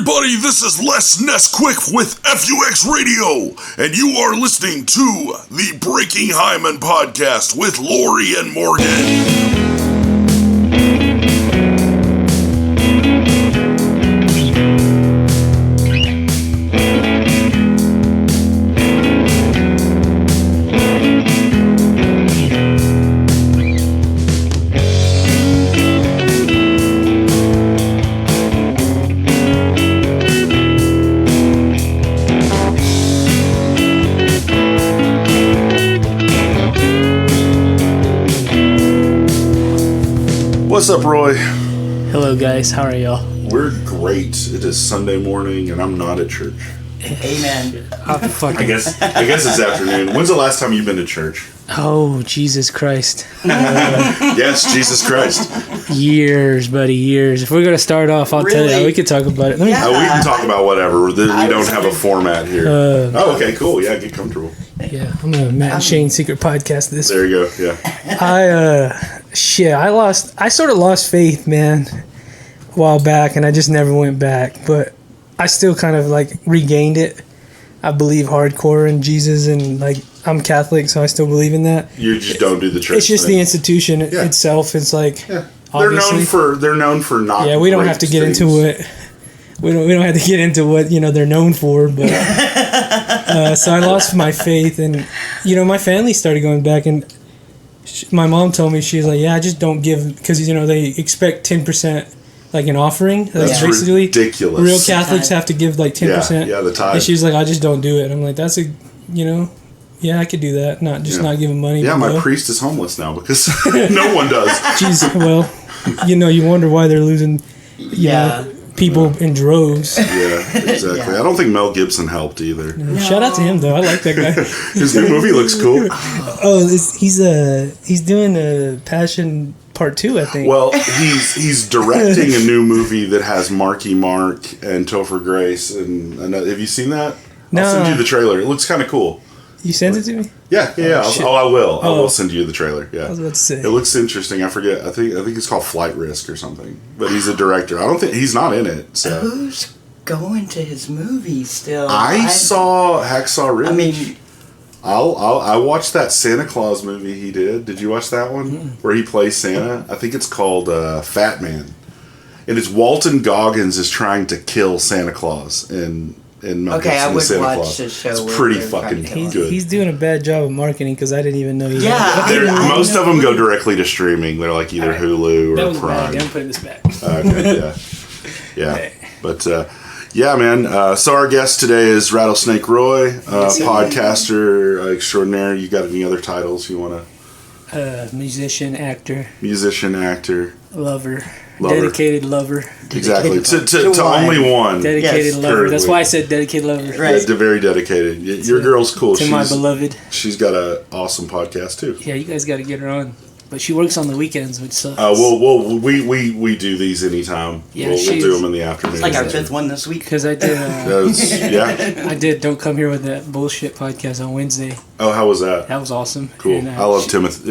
everybody, this is Les Nesquick with FUX Radio, and you are listening to the Breaking Hyman podcast with Lori and Morgan. What's up, Roy? Hello, guys. How are y'all? We're great. It is Sunday morning, and I'm not at church. Amen. I guess it's afternoon. When's the last time you've been to church? Oh, Jesus Christ. Yes, Jesus Christ. Years, buddy, years. If we're going to start off, I'll tell you. We can talk about it. We can talk about whatever. We don't have a format here. Okay, cool. Yeah, get comfortable. Yeah, I'm a Matt and Shane secret podcast this. There you go, yeah. I sort of lost faith, man, a while back, and I just never went back. But I still kind of, regained it. I believe hardcore in Jesus, and, I'm Catholic, so I still believe in that. You just don't do the church It's just thing. the institution itself. It's They're known for not. Yeah, we don't have to get into it. We don't have to get into what they're known for, but so I lost my faith, and my family started going back, and my mom told me, she was like, "Yeah, I just don't give because they expect 10%, an offering. That's basically ridiculous. Real Catholics have to give 10%. Yeah, the tithe. And she's like, I just don't do it. I'm like, that's yeah, I could do that. Not give them money. Yeah, my priest is homeless now because no one does. Jeez, well, you wonder why they're losing. People in droves. Yeah, exactly. Yeah. I don't think Mel Gibson helped either. No. Shout out to him though. I like that guy. His new movie looks cool. He's doing a Passion Part 2, I think. Well, he's directing a new movie that has Marky Mark and Topher Grace and have you seen that? No. I'll send you the trailer. It looks kind of cool. You sent it to me? Yeah. I will. I will send you the trailer. Yeah. I was about to say. It looks interesting. I forget. I think it's called Flight Risk or something. But he's a director. I don't think he's not in it. So who's going to his movie still? I saw Hacksaw Ridge. I mean, I watched that Santa Claus movie he did. Did you watch that one where he plays Santa? I think it's called Fat Man, and it's Walton Goggins is trying to kill Santa Claus in Mel okay, I would Santa watch Claus. the show. It's pretty fucking good. He's doing a bad job of marketing because I didn't even know he. Most of them go directly to streaming. They're like either Hulu or Prime. I'm putting this back. Okay, yeah. Okay. But yeah, man. So our guest today is Rattlesnake Roy, podcaster extraordinaire. You got any other titles you want to? Musician, actor, lover. Dedicated lover. Exactly. To only one. Dedicated lover. Currently. That's why I said dedicated lover. Right. Yeah, very dedicated. Your girl's cool. To my beloved. She's got an awesome podcast too. Yeah, you guys got to get her on. But she works on the weekends, which sucks. We do these anytime. Yeah, we'll do them in the afternoon. It's like our fifth one this week. Because I did. I did. Don't Come Here with That Bullshit podcast on Wednesday. Oh, how was that? That was awesome. Cool. And, I love Timothy.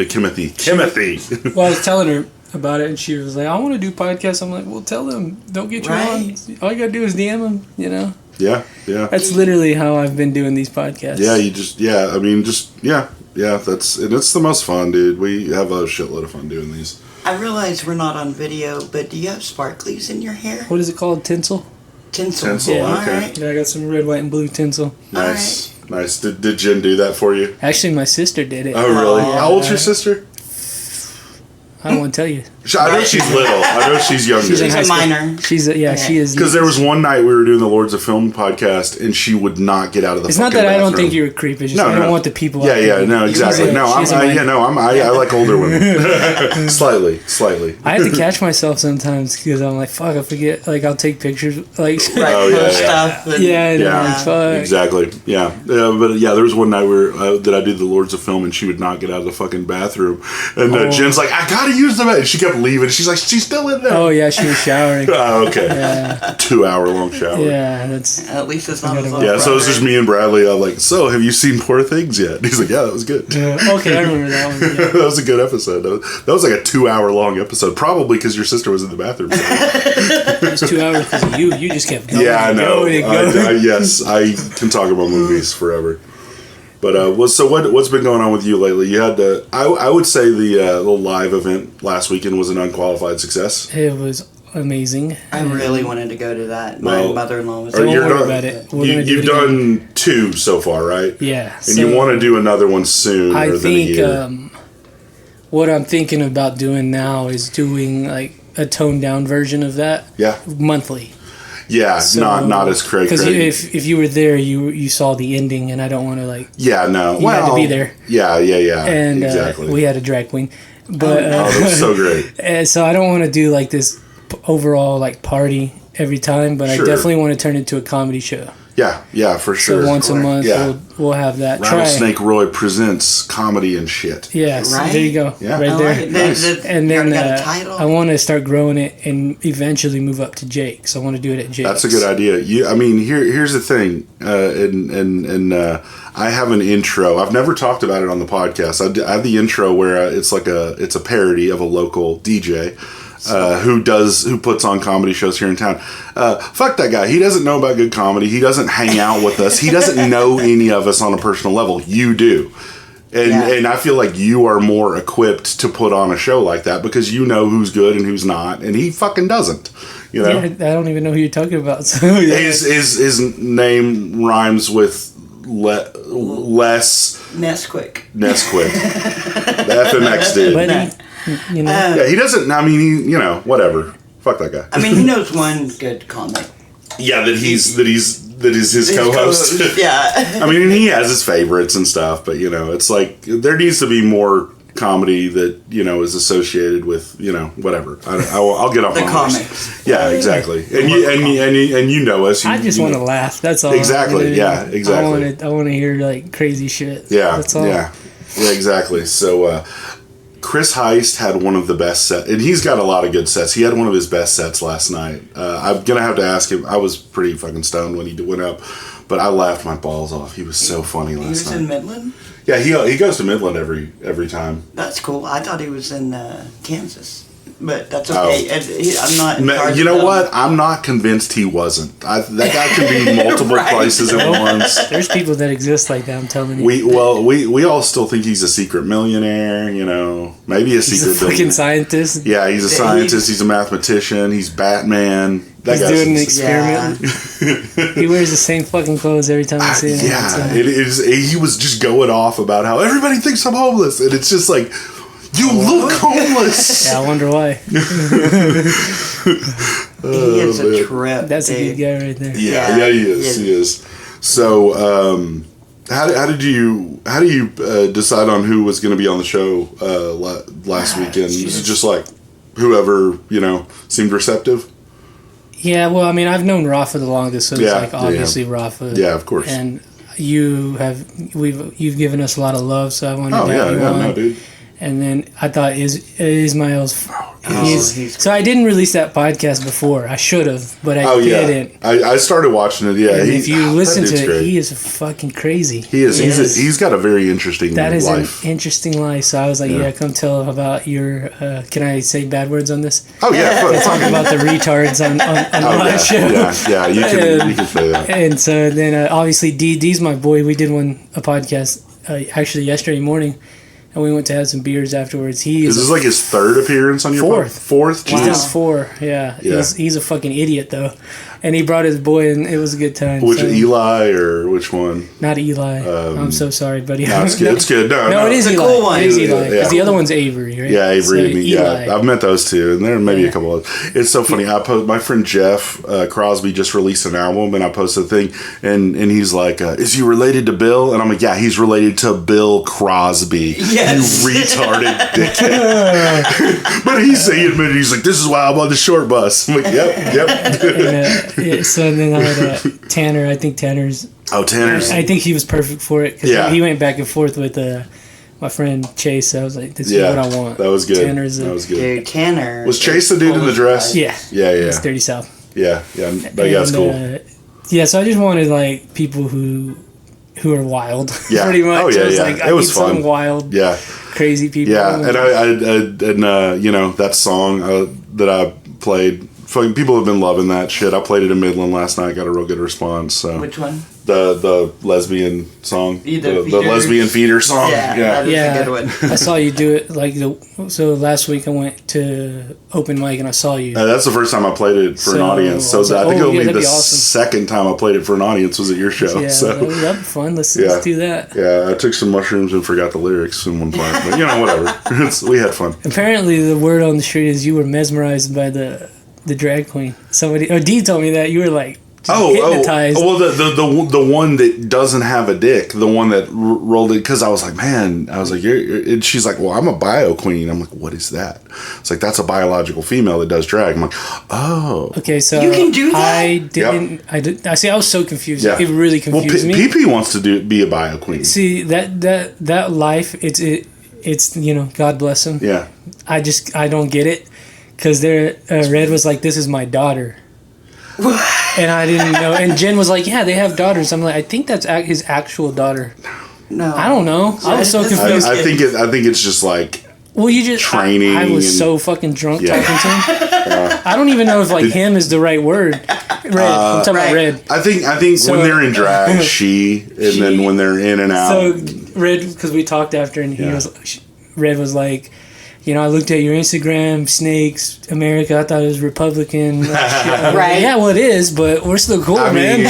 Well, I was telling her about it, and she was like, I want to do podcasts. I'm like, well, tell them, don't get you on. All you gotta do is DM them, Yeah. That's literally how I've been doing these podcasts. Yeah, it's the most fun, dude. We have a shitload of fun doing these. I realize we're not on video, but do you have sparklies in your hair? What is it called? Tinsel? Tinsel, yeah. Okay. Right. Yeah, I got some red, white, and blue tinsel. Nice. Did Jen do that for you? Actually, my sister did it. Oh, really? How old's your sister? I don't want to tell you. I know she's little. I know she's younger. She's a minor. She is. Because there was one night we were doing the Lords of Film podcast, and she would not get out of the. It's not that bathroom. I don't think you're a creep. It's just I don't want the people. No, exactly. I like older women. Slightly. I have to catch myself sometimes because I'm like, fuck, I forget. I'll take pictures. Stuff. Fuck. Exactly. Yeah. But there was one night where that I did the Lords of Film, and she would not get out of the fucking bathroom, and Jen's like, I gotta to use the bathroom. She kept leaving. She's like, she's still in there. Oh yeah, she was showering. Oh, okay. Yeah. 2 hour long shower. Yeah, that's. At least it's not as Yeah, so it's just me and Bradley. I'm like, so have you seen Poor Things yet? And he's like, yeah, that was good. Okay, I remember that one. Yeah. That was a good episode. That was like a 2 hour long episode, probably because your sister was in the bathroom. It was 2 hours because of you. You just kept going. Yeah, I know. Yes, I can talk about movies forever. But so what's been going on with you lately? You had I would say the live event last weekend was an unqualified success. It was amazing. I really wanted to go to that. My mother-in-law was. Don't worry about it. You've done 2 so far, right? Yeah. And you want to do another one soon. I think than a year. What I'm thinking about doing now is doing like a toned down version of that. Yeah. Monthly. Yeah, so, not as crazy. Because if you were there, you saw the ending, and I don't want to like. Yeah, no. You had to be there. Yeah. And exactly. We had a drag queen, but that was so great. And so I don't want to do like this overall like party every time, but sure. I definitely want to turn it into a comedy show. Yeah, for sure. So once a month, we'll have that. Rattlesnake Roy presents comedy and shit. Yeah, so there you go. Yeah. Right there. Nice. And then I want to start growing it and eventually move up to Jake's. I want to do it at Jake's. That's a good idea. Here's the thing, and I have an intro. I've never talked about it on the podcast. I have the intro where it's a parody of a local DJ. Who puts on comedy shows here in town. Fuck that guy. He doesn't know about good comedy. He doesn't hang out with us. He doesn't know any of us on a personal level. You do. And I feel like you are more equipped to put on a show like that because you know who's good and who's not, and he fucking doesn't. You know? Yeah, I don't even know who you're talking about. So, yeah. His name rhymes with less Nesquik. The FMX dude. But he doesn't. I mean, whatever. Fuck that guy. I mean, he knows one good comic. Yeah, that is his co-host. Yeah. I mean, and he has his favorites and stuff, but it's like there needs to be more comedy that is associated with whatever. I'll get off the on comics. Yeah, exactly. And you know us. I just want to laugh. That's all. Exactly. Yeah, exactly. I want to hear like crazy shit. Yeah. That's all. Yeah, exactly. So. Chris Heist had one of the best sets, and he's got a lot of good sets. He had one of his best sets last night. I'm going to have to ask him. I was pretty fucking stoned when he went up, but I laughed my balls off. He was so funny last night. He was in Midland? Yeah, he goes to Midland every time. That's cool. I thought he was in Kansas. But that's okay. I'm not. You know what? I'm not convinced he wasn't. That guy can be multiple places at once. There's people that exist like that. I'm telling you. We all still think he's a secret millionaire. Maybe a secret. He's a fucking scientist. Yeah, he's a scientist. He's a mathematician. He's Batman. He's doing an experiment. Yeah. He wears the same fucking clothes every time I see him. Yeah, it is. He was just going off about how everybody thinks I'm homeless, and it's just like. You look homeless. Yeah, I wonder why. He is a trip. That's a good guy right there. Yeah, he is. He is. So, how do you decide on who was going to be on the show last weekend? Was it just like whoever seemed receptive? Yeah, well, I mean, I've known Rafa the longest, so it's like obviously Rafa. Yeah, of course. And you've given us a lot of love, so I wanted to have you on. No, dude. And then I thought Ismail's. So I didn't release that podcast before. I should have, but I didn't. I started watching it. Yeah, and if you listen to it, great. He is fucking crazy. He is. He's got a very interesting life. That is an interesting life. So I was like, come tell about your. Can I say bad words on this? Oh yeah, talk about the retards on the live show. Yeah, you can say that. And so then obviously D's my boy. We did a podcast actually yesterday morning. And we went to have some beers afterwards. Is this like his third appearance on your podcast? Fourth. Wow. He's 4, yeah. He's a fucking idiot, though. And he brought his boy, and it was a good time. Which, Eli, or which one? Not Eli. I'm so sorry, buddy. No, it's good. It's good. No, it is Eli. Cool one. It is Eli. Because the other one's Avery, right? Yeah, Avery. So I've met those two, and there are maybe a couple of. It's so funny. My friend Jeff Crosby just released an album, and I posted a thing, and he's like, "Is he related to Bill?" And I'm like, "Yeah, he's related to Bill Crosby." Yes. You retarded dickhead. But he admitted, he's like, "This is why I'm on the short bus." I'm like, "Yep." And, so then I had Tanner. I think Tanner's. Oh, Tanner's. I think he was perfect for it. Cause he went back and forth with my friend Chase. I was like, this is what I want. That was good. That was good. Dude, Tanner. Was Chase the dude in the dress? Yeah. Yeah. It's Dirty South. Yeah. That's cool. Yeah, so I just wanted like people who are wild. Yeah. Pretty much. Oh yeah, Like, it was fun. Some wild. Yeah. Crazy people. Yeah, and that song that I played. Fucking people have been loving that shit. I played it in Midland last night. Got a real good response. So. Which one? The lesbian song. The Feeders. lesbian feeder song. Yeah, that is a good one. I saw you do it so last week I went to open mic and I saw you. That's the first time I played it for an audience. So I think it'll be the second time I played it for an audience was at your show. Yeah, so that'd be fun. Let's do that. Yeah, I took some mushrooms and forgot the lyrics in one part, but whatever. We had fun. Apparently, the word on the street is you were mesmerized by the drag queen. Dee told me that you were like. Hypnotized. Well, the one that doesn't have a dick, the one that rolled it, because I was like, and she's like, well, I'm a bio queen. I'm like, what is that? It's like, that's a biological female that does drag. I'm like, oh. Okay, so you can do that. I didn't. Yep. I see. I was so confused. Yeah. It really confused me. PP wants to be a bio queen. See that life. It's God bless him. Yeah. I don't get it because Red was like, this is my daughter. And I didn't know. And Jen was like, yeah, they have daughters. I'm like, I think that's his actual daughter. No. I don't know. I was so confused. I think it's just like training. I was so fucking drunk talking to him. I don't even know if him is the right word. Red. I'm talking about Red. I think when they're in drag, and then when they're in and out. So Red, because we talked after, and Red was like, I looked at your Instagram, Snakes, America. I thought it was Republican. Right. Yeah, well, it is, but we're still cool, man.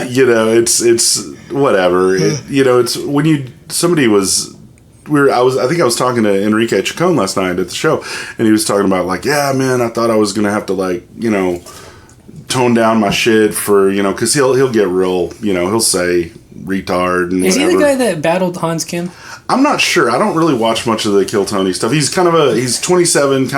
It's whatever. It's when somebody was. I think I was talking to Enrique Chacon last night at the show, and he was talking about man, I thought I was gonna have to tone down my shit for because he'll get real, he'll say retard and is whatever. He the guy that battled Hans Kim? I'm not sure. I don't really watch much of the Kill Tony stuff. He's he's 27,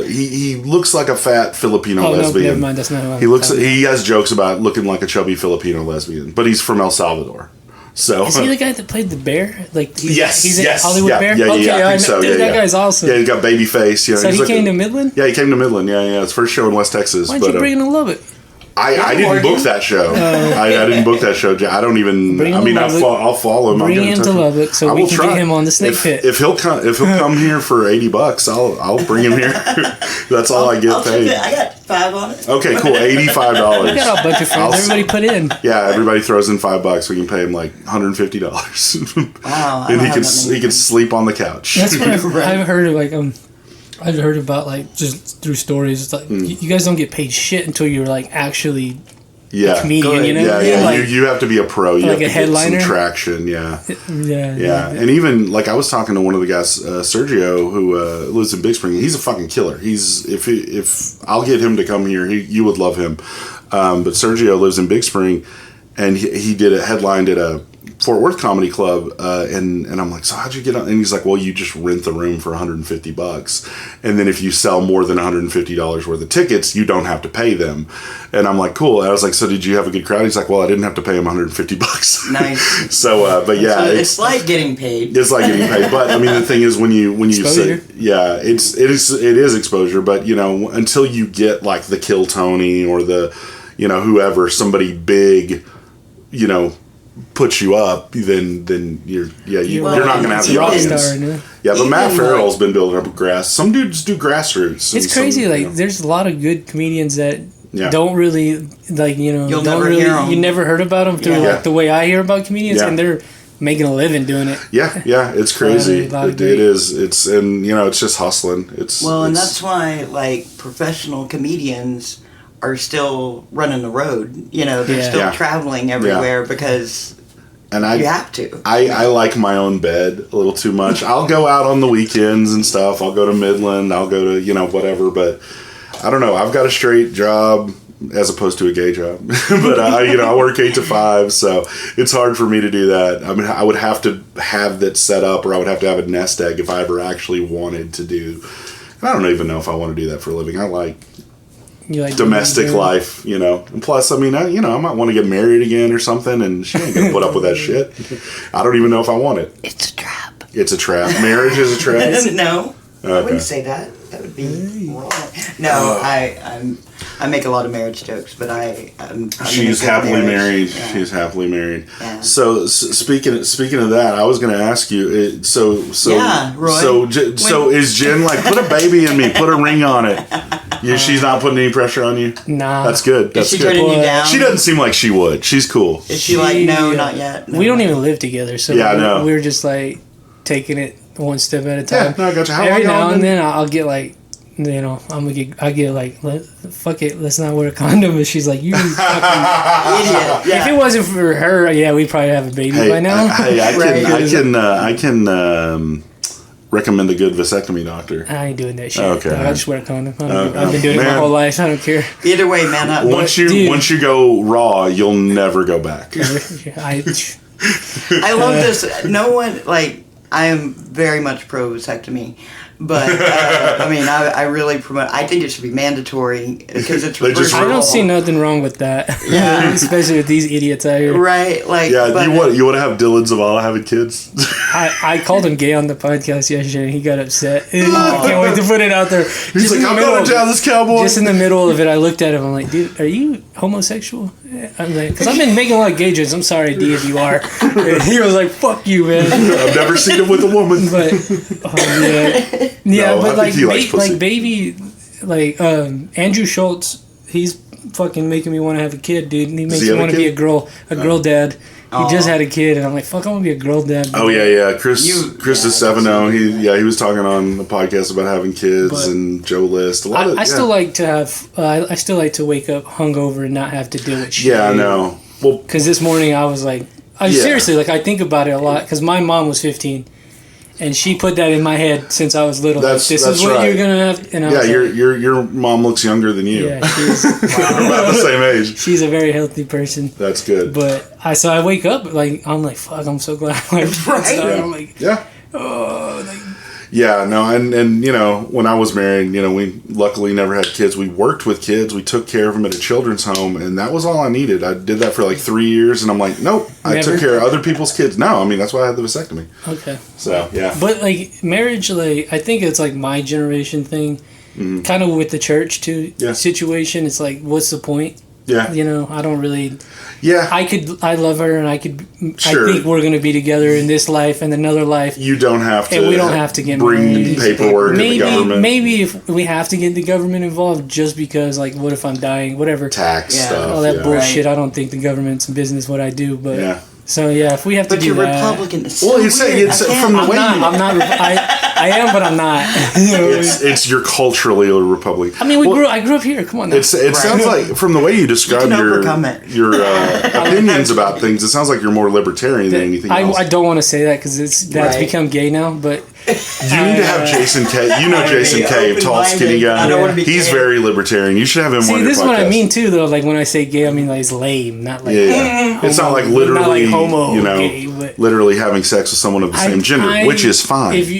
he looks like a fat Filipino lesbian. No, never mind. That's not who he has jokes about looking like a chubby Filipino lesbian, but he's from El Salvador. So is he the guy that played the bear? He's yes. in Hollywood Bear. Yeah, okay, I think so. Dude, that guy's awesome. Yeah, he's got baby face. So he came to Midland. Yeah, he came to Midland. Yeah. His first show in West Texas. Why'd you bring him to Lubbock? I didn't book that show. I didn't book that show. I don't even. I'll follow him. Bring him to Lubbock so we can get him on the Snake Pit. If he'll come here for $80, I'll bring him here. That's all I get paid. I got $5 on it. Okay, cool. $85. We got a bunch of friends. Everybody put in. Yeah, everybody throws in $5. We can pay him like $150. Wow. And he can sleep on the couch. That's what I've heard of. I've heard about just through stories. It's like you guys don't get paid shit until you're actually a comedian. Yeah. You have to be a pro. You have to headliner. Get some traction. Yeah. Yeah. And even I was talking to one of the guys, Sergio, who lives in Big Spring. He's a fucking killer. If I'll get him to come here, you would love him. But Sergio lives in Big Spring, and he did a headline at a Fort Worth Comedy Club, and I'm like, so how'd you get on? And he's like, well, you just rent the room for $150, and then if you sell more than $150 worth of tickets, you don't have to pay them. And I'm like, cool. And I was like, so did you have a good crowd? He's like, well, I didn't have to pay him $150. Nice. So, but yeah, it's like getting paid. It's like getting paid. But I mean, the thing is, when you exposure. say, it is exposure. But until you get the Kill Tony or the whoever, somebody big, puts you up, then you're not gonna have the audience. But Matt Farrell's been building up some dudes do grassroots. It's crazy. There's a lot of good comedians that don't really you never heard about them through the way I hear about comedians, and they're making a living doing it. Yeah, it's crazy. It is. It's it's just hustling. And that's why professional comedians are still running the road. They're still traveling everywhere because you have to. I like my own bed a little too much. I'll go out on the weekends and stuff. I'll go to Midland. I'll go to, whatever. But I don't know. I've got a straight job as opposed to a gay job. But I work 8 to 5. So it's hard for me to do that. I mean, I would have to have that set up, or I would have to have a nest egg if I ever actually wanted to do. And I don't even know if I want to do that for a living. I like domestic life, and plus, I might want to get married again or something, and she ain't gonna put up with that shit. I don't even know if I want it. It's a trap. It's a trap. Marriage is a trap. No, Okay. I wouldn't say that. That would be wrong. No, I make a lot of marriage jokes, but I'm She's happily married. Yeah. She's happily married. Yeah. So speaking of that, I was going to ask you. Roy. So is Jen like, put a baby in me, put a ring on it? She's not putting any pressure on you. Nah, that's good. That's is she good. turning you down? She doesn't seem like she would. She's cool. Is she like, no, not yet? No, we don't even live together, so we're just like taking it one step at a time. Yeah, no, I got you. How Every long now y'all and been? then I'll get like, I get like, fuck it, let's not wear a condom. And she's like, you fucking idiot. Yeah. If it wasn't for her, we'd probably have a baby by now. I can recommend a good vasectomy doctor. I ain't doing that shit. Okay. I just wear a condom. I've been doing it my whole life. I don't care. Either way, man. Once you go raw, you'll never go back. I love this. No one, like, I am very much pro vasectomy. But I really promote. I think it should be mandatory because it's. I don't see nothing wrong with that. Yeah, especially with these idiots out here. Right, like you want to have Dylan Zavala having kids? I called him gay on the podcast yesterday. And he got upset. I can't wait to put it out there. He's like, I'm going to tell this cowboy. Just in the middle of it, I looked at him. I'm like, dude, are you homosexual? I'm like, because I've been making a lot of gay jokes. I'm sorry, D, if you are. And he was like, fuck you, man. I've never seen him with a woman. But but Andrew Schultz, he's fucking making me want to have a kid, dude. And he makes me want to be a girl dad. He just had a kid, and I'm like, fuck, I want to be a girl dad. Oh yeah. Chris DeStefano, he was talking on the podcast about having kids, and Joe List. I still like to have. I still like to wake up hungover and not have to deal with shit. Yeah, I know. Well, because this morning I was like, seriously, like I think about it a lot. Because my mom was 15. And she put that in my head since I was little. This is what you're gonna have. And your mom looks younger than you. Yeah, she's about the same age. She's a very healthy person. That's good. But I wake up like I'm like, fuck, I'm so glad. I'm like, yeah, no, and when I was married, we luckily never had kids. We worked with kids. We took care of them at a children's home, and that was all I needed. I did that for like 3 years, and I'm like, nope, I took care of other people's kids. No, that's why I had the vasectomy. Okay. So, yeah. But, like, marriage, like, I think it's like my generation thing, kind of with the church, too, situation. It's like, what's the point? Yeah. I don't really... Yeah. I love her, and I think we're going to be together in this life and another life. You don't have to. And we don't have to get bring paperwork to the government. Maybe if we have to get the government involved just because, like, what if I'm dying? Whatever. Tax stuff. All that bullshit. Right. I don't think the government's business what I do, but... Yeah. So if we have to do that... But you're Republican. It's from the way I am, but I'm not. It's you're culturally a Republican. I mean, I grew up here. Come on now. It sounds like, from the way you describe your opinions about things, it sounds like you're more libertarian than anything else. I don't want to say that because that's become gay now, but... You need to have Jason Cave. Jason Cave, tall, skinny guy. I don't want to be He's very libertarian. You should have him on your podcast. See, this is what I mean, too, though. Like, when I say gay, I mean, like, it's lame, not like... Yeah. It's not like literally, not like homo gay, literally having sex with someone of the same gender, which is fine. If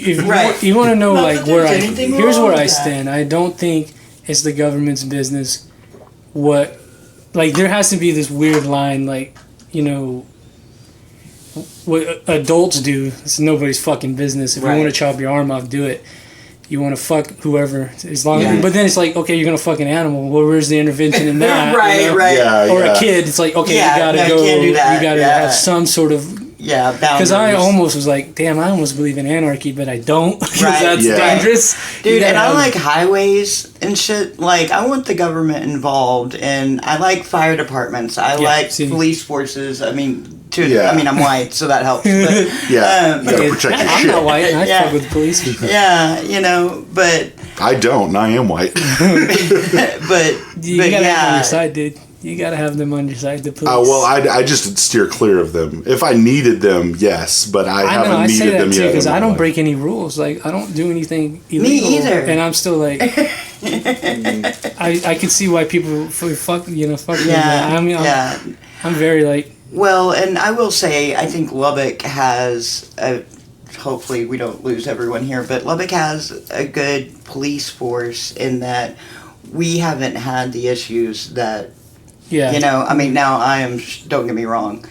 you want to know, like, here's where I stand. I don't think it's the government's business what... Like, there has to be this weird line, like, what adults do, it's nobody's fucking business. If you want to chop your arm off, do it. You want to fuck whoever, as long as, but then it's like, okay, you're gonna fuck an animal. Well, where's the intervention in that? Right. Yeah, or a kid, it's like, okay, you gotta go. Can't do that. You gotta have some sort of boundaries. Because I almost was like, damn, I almost believe in anarchy, but I don't. Because that's dangerous. Dude, and I like highways and shit. Like, I want the government involved, and I like fire departments. I like police forces. I mean, I'm white, so that helps. But, you gotta protect your shit. I'm not white, and I fuck with police people. But... I don't, and I am white. but you gotta have them on your side, dude. You gotta have them on your side, the police. Well, I just steer clear of them. If I needed them, yes, but I haven't needed them yet. Because I don't break any rules. Like, I don't do anything illegal. Me either. And I'm still like... I can see why people fuck me. I'm very like... Well, and I will say, I think Lubbock has hopefully we don't lose everyone here, but Lubbock has a good police force in that we haven't had the issues that, now I am, don't get me wrong,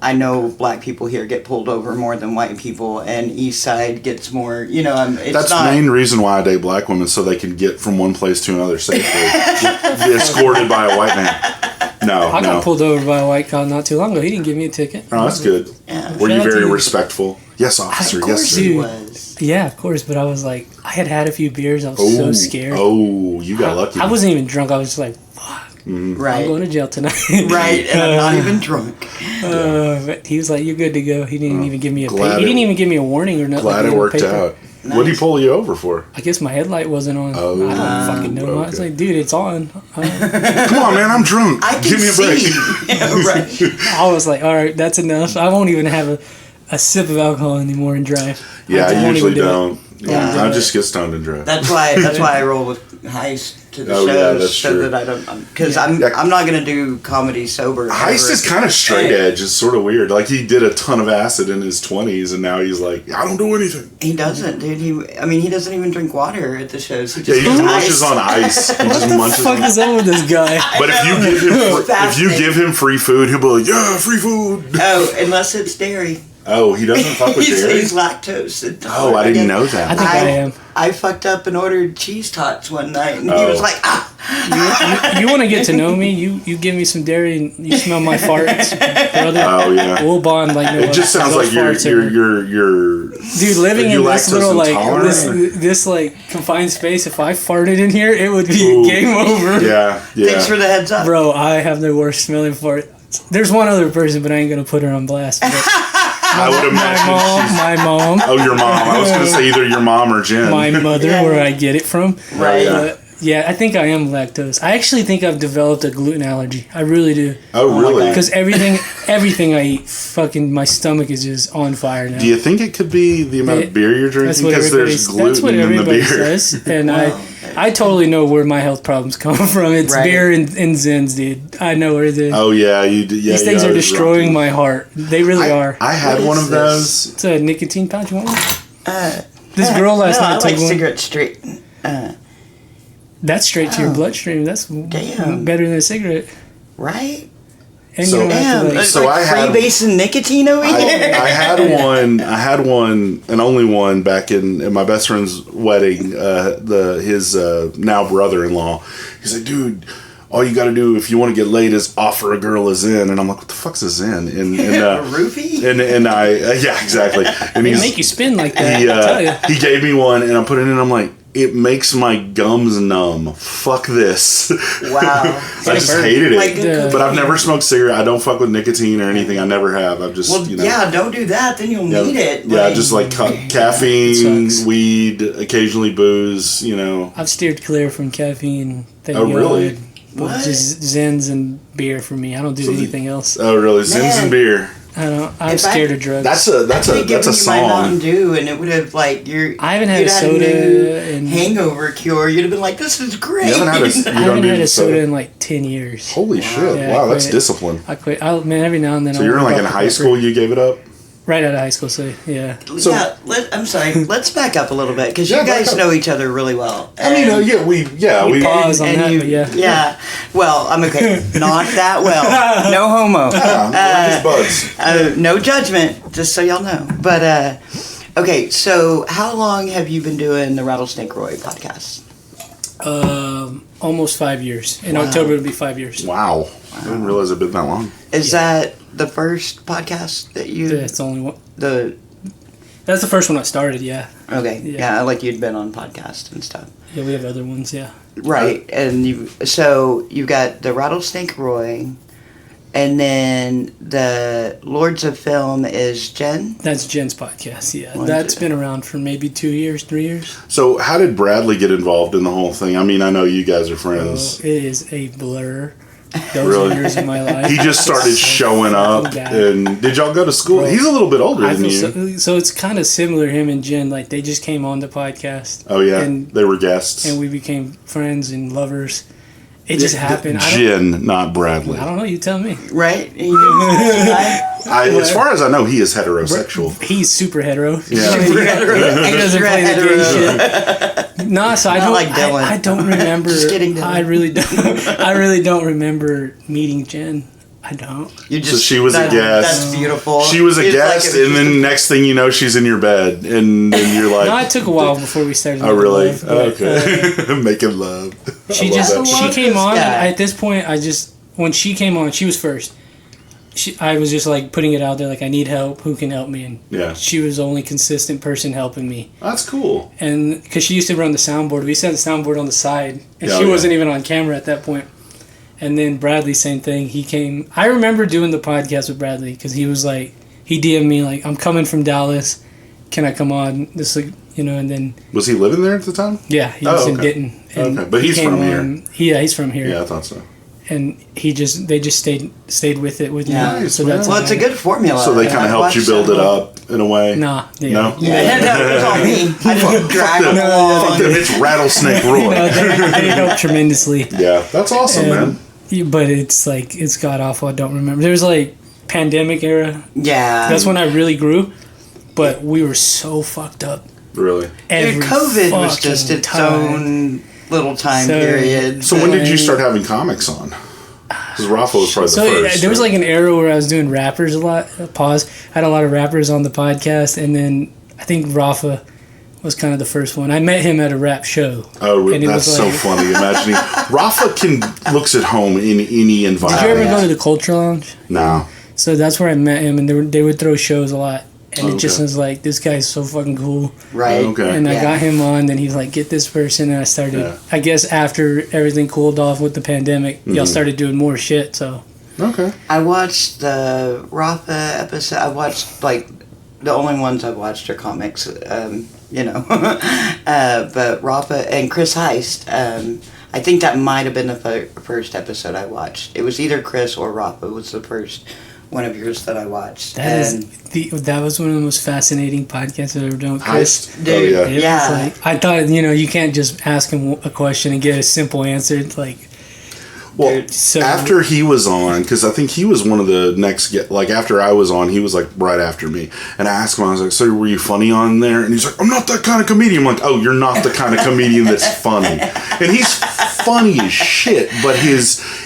I know black people here get pulled over more than white people, and East Side gets more. You know, it's That's not. the main reason why I date black women, so they can get from one place to another safely, escorted by a white man. No, I got pulled over by a white cop not too long ago. He didn't give me a ticket. Oh, that's good. Yeah. Were you Shout out very to you. respectful? Yes, officer. Of Yes, course sir. he Dude. was. Yeah, of course, but I was like, I had a few beers. I was so scared. Oh, you got lucky. I wasn't even drunk. I was just like, fuck, I'm Right. going to jail tonight. Right, and I'm not even drunk. But he was like, "You're good to go." He didn't even give me a Glad he didn't it- even give me a warning or nothing. Glad like, it a worked paper. out. What did he pull you over for? I guess my headlight wasn't on. Oh, I don't fucking know. I was okay. like, dude, it's on. Come on, man, I'm drunk. I can Give me a break. see. Yeah, right. I was like, all right, that's enough. I won't even have a sip of alcohol anymore and drive. Yeah, I won't usually even do it. don't. Yeah, Yeah. I just get stoned and drive. That's why I roll with Heist to the Oh, yeah, shows that's so true. that I don't because Yeah. I'm not gonna do comedy sober. Heist ever. is kind of straight edge. It's sort of weird. Like, he did a ton of acid in his 20s, and now he's like, I don't do anything. He doesn't, dude. He doesn't even drink water at the shows. He Yeah, just he just drinks munches on ice. He just What the munches fuck on is up with this guy? But if you give him free food, he'll be like, yeah, free food. Oh, unless it's dairy. Oh, he doesn't fuck with dairy? He's lactose intolerant. Oh, I didn't know that. I think I am. I fucked up and ordered cheese tots one night, and he Oh. was like, You want to get to know me? You give me some dairy and you smell my farts, brother. Oh, yeah. We'll bond like no It just other. sounds Those like farts are- you're Dude, living Are you in this lactose little like intolerant? this like confined space. If I farted in here, it would be Ooh. game over. yeah, "Thanks for yeah. the heads up." Bro, I have the worst smelling fart. There's one other person, but I ain't gonna put her on blast. But I would imagine. my mom, Oh, your mom. I was going to say either your mom or Jen. my mother, Yeah. where I get it from. Right. Yeah. Yeah, I think I am lactose. I actually think I've developed a gluten allergy. I really do. Oh, my really? God. Because everything I eat, fucking my stomach is just on fire now. Do you think it could be the amount of beer you're That's drinking? what Because everybody, there's gluten that's what in the everybody beer. says, and Wow. I totally know where my health problems come from. It's Right. beer and Zins, dude. I know where they. Oh, yeah. You do, yeah, These you things are always destroying rock my heart. They really are. I had What one is of this? those. It's a nicotine pouch. You want one? Uh, This girl last no, night I took like one. cigarette straight. That's straight to your Oh. bloodstream. That's Damn. better than a cigarette. Right? And So- you don't have Damn, to like. it's So like I had- freebasing nicotine over I here. had one, and only one back in my best friend's wedding. His now brother-in-law. He's like, dude, all you got to do if you want to get laid is offer a girl a Zen. And I'm like, what the fuck's a Zen? And A roofie? and I yeah, exactly. And They he's make you spin like that. he I tell you. he gave me one, and I put it in. And I'm like, it makes my gums numb. Fuck this. Wow. I just hated it. Like, Yeah. But I've never smoked cigarette. I don't fuck with nicotine or anything. I never have. I've just, well, you know. yeah, don't do that. Then you'll Yeah, need it. yeah, just like caffeine, It sucks. weed, occasionally booze, you know. I've steered clear from caffeine. Thank Oh, really? God. What? Just Zins and beer for me. I don't do anything else. Oh, really? Zins Man. and beer. I don't. I'm If I- scared of drugs. That's a Given you my Mountain song. Dew, and it would have like I haven't had you'd a soda new in- hangover cure. You'd have been like, "This is great." You haven't had a- I You don't haven't do had a soda soda? in like 10 years. Holy shit! Yeah, Wow, I that's quit. discipline. I quit. Man, every now and then. So I'll you're whip like out in the high pepper. school, you gave it up. Right out of high school, so yeah. So- Yeah, I'm sorry. Let's back up a little bit because Yeah, you guys back up. know each other really well. I mean, And- We pause on that, but yeah. Yeah. Well, I'm okay. Not that well. No homo. Yeah, we're just buds. No judgment, just so y'all know. But okay, so how long have you been doing the Rattlesnake Roy podcast? Almost 5 years. In Wow. October, it'll be 5 years. Wow, I didn't realize it'd been that long. Is that the first podcast that you That's the only one. the That's the first one I started. Yeah. okay Yeah. yeah like you'd been on podcasts and stuff. Yeah, we have other ones. Yeah. Right, and you've got the Rattlesnake Roy, and then the Lords of Film is Jen. That's Jen's podcast. Yeah, Well, that's been around for maybe 2 years, 3 years. So, how did Bradley get involved in the whole thing? I mean, I know you guys are friends. Oh, it is a blur. Those Really? years of my life. He just started It's so showing up. fucking bad. And did y'all go to school? Bro, He's a little bit older I than feel you. so it's kind of similar. Him and Jen, like they just came on the podcast. Oh yeah, and they were guests. and we became friends and lovers. It just happened. Jen, not Bradley. I don't know. You tell me. Right? He didn't- As far as I know, he is heterosexual. He's super hetero. Yeah. he doesn't play the gay shit. No, so I Not don't. like Dylan. I don't remember. Just kidding, Dylan. I really don't. I really don't remember meeting Jen. I don't. You just, So she was a guest. That's beautiful. She was a It's like guest, it was and just then next thing you know, she's in your bed, and then you're like, No, it took a while before we started. "Oh, really? making love, but, Okay, making love." She I love that she shit. came on. Yeah. And at this point, when she came on, she was first. I was just like putting it out there, like I need help. Who can help me? And Yeah, she was the only consistent person helping me. that's cool. And because she used to run the soundboard, we set the soundboard on the side, and Yeah, she yeah. wasn't even on camera at that point. And then Bradley, same thing. He came. I remember doing the podcast with Bradley because he was like, he DM'd me like, "I'm coming from Dallas. Can I come on?" This, like, and then Was he living there at the time? yeah, he was in okay. Denton. And Okay, but he he's came from on. here. Yeah, he's from here. Yeah, I thought so. And they just stayed with it with Yeah. me. Nice, So man. that's well, it's a good formula. So they kind of helped you build it up in a way. Nah, yeah. No? Yeah, no, it was all me. I just drag them Fuck along. them, it's Rattlesnake Roy. No, they helped tremendously. Yeah, that's awesome, man. But it's like it's god awful. I don't remember. There was like pandemic era. Yeah. That's when I really grew. But we were so fucked up. Really. Every Dude, COVID was fucking just its time. own little time So- period. So when did you start having comics on? Because Rafa was probably So the first. there was right? like an era where I was doing rappers a lot. Pause. I had a lot of rappers on the podcast, and then I think Rafa was kind of the first one. I met him at a rap show. Oh, and it that's was so like- funny. Imagining Rafa looks at home in any environment. Did you ever go to the Culture Lounge? No. So that's where I met him, and they would throw shows a lot. And it just Okay. was like, this guy's so fucking cool. Right. Okay. And I Yeah. got him on, then he's like, get this person. And I started, Yeah. I guess after everything cooled off with the pandemic, y'all started doing more shit. So Okay. I watched the Rafa episode. I watched, like, the only ones I've watched are comics, but Rafa and Chris Heist, I think that might have been the first episode I watched. It was either Chris or Rafa was the first one of yours that I watched. that was one of the most fascinating podcasts I've ever done with Chris. Heist. Dude, Oh, yeah. It was yeah. like, I thought, you can't just ask him a question and get a simple answer. It's like, Well, So- after he was on, because I think he was one of the next, like after I was on, he was like right after me. And I asked him, I was like, so were you funny on there? And he's like, I'm not that kind of comedian. I'm like, oh, you're not the kind of comedian that's funny. And he's funny as shit, but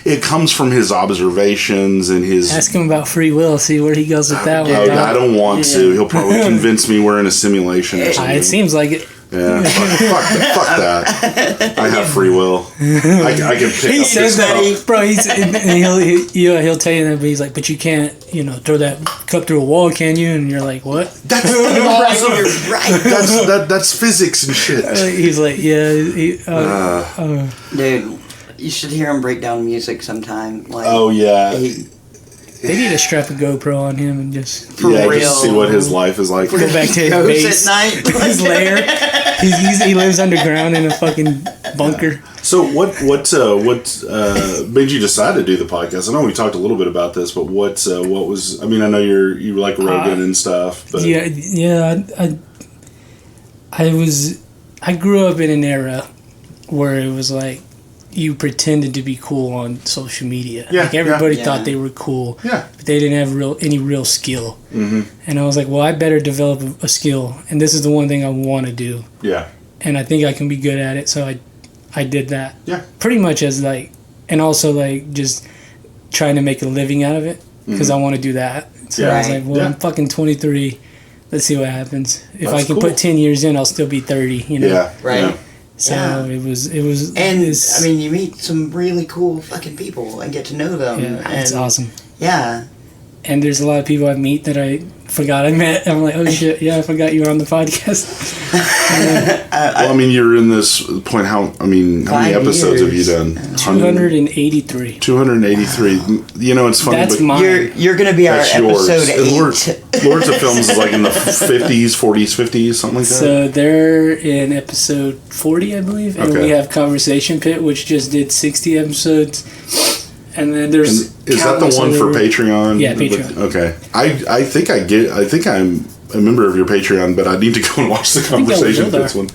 it comes from his observations and his... ask him about free will, see where he goes with that one. Oh, dog. I don't want to. He'll probably convince me we're in a simulation or something. It seems like it. Yeah, fuck that. I have free will. I can pick He up says this that, cup. bro. He'll tell you that, but he's like, but you can't, throw that cup through a wall, can you? And you're like, what? That's Right, awesome. you're right. That's physics and shit. He's like, yeah. Dude, you should hear him break down music sometime. Like, Oh yeah, They need to strap a GoPro on him and just For yeah. real. Just see what his life is like. go back to his goes base, at night. his lair. He lives underground in a fucking bunker. So what made you decide to do the podcast? I know we talked a little bit about this, but what was? I mean, I know you like Rogan and stuff, but Yeah. I grew up in an era where it was like you pretended to be cool on social media. Yeah, like everybody yeah. thought they were cool. Yeah. But they didn't have any real skill. Mm-hmm. And I was like, well, I better develop a skill, and this is the one thing I want to do. yeah, And I think I can be good at it, so I did that. yeah. Pretty much as like, and also like just trying to make a living out of it because I want to do that. So I was Right. like, well, Yeah. I'm fucking 23. Let's see what happens. If I That's can cool. put 10 years in, I'll still be 30. Yeah, Right. yeah. So Yeah. it was. And it's- I mean, you meet some really cool fucking people and get to know them. yeah, it's and, awesome. Yeah, And there's a lot of people I meet that I forgot I met. I'm like, oh shit, yeah, I forgot you were on the podcast. Well, I mean, you're in this point. How many 5 episodes have you years. done? 283. 283. You know, it's funny. That's but mine. you're gonna be our that's yours. episode And 8. Lords of Films is like in the 50s, 40s, 50s, something like that. So they're in episode 40, I believe, and Okay. we have Conversation Pit, which just did 60 episodes. And then there's And is that the countless one for other- Patreon? Yeah, Patreon. Okay. I think I'm a member of your Patreon, but I need to go and watch the think that was conversation for Ildar. this one.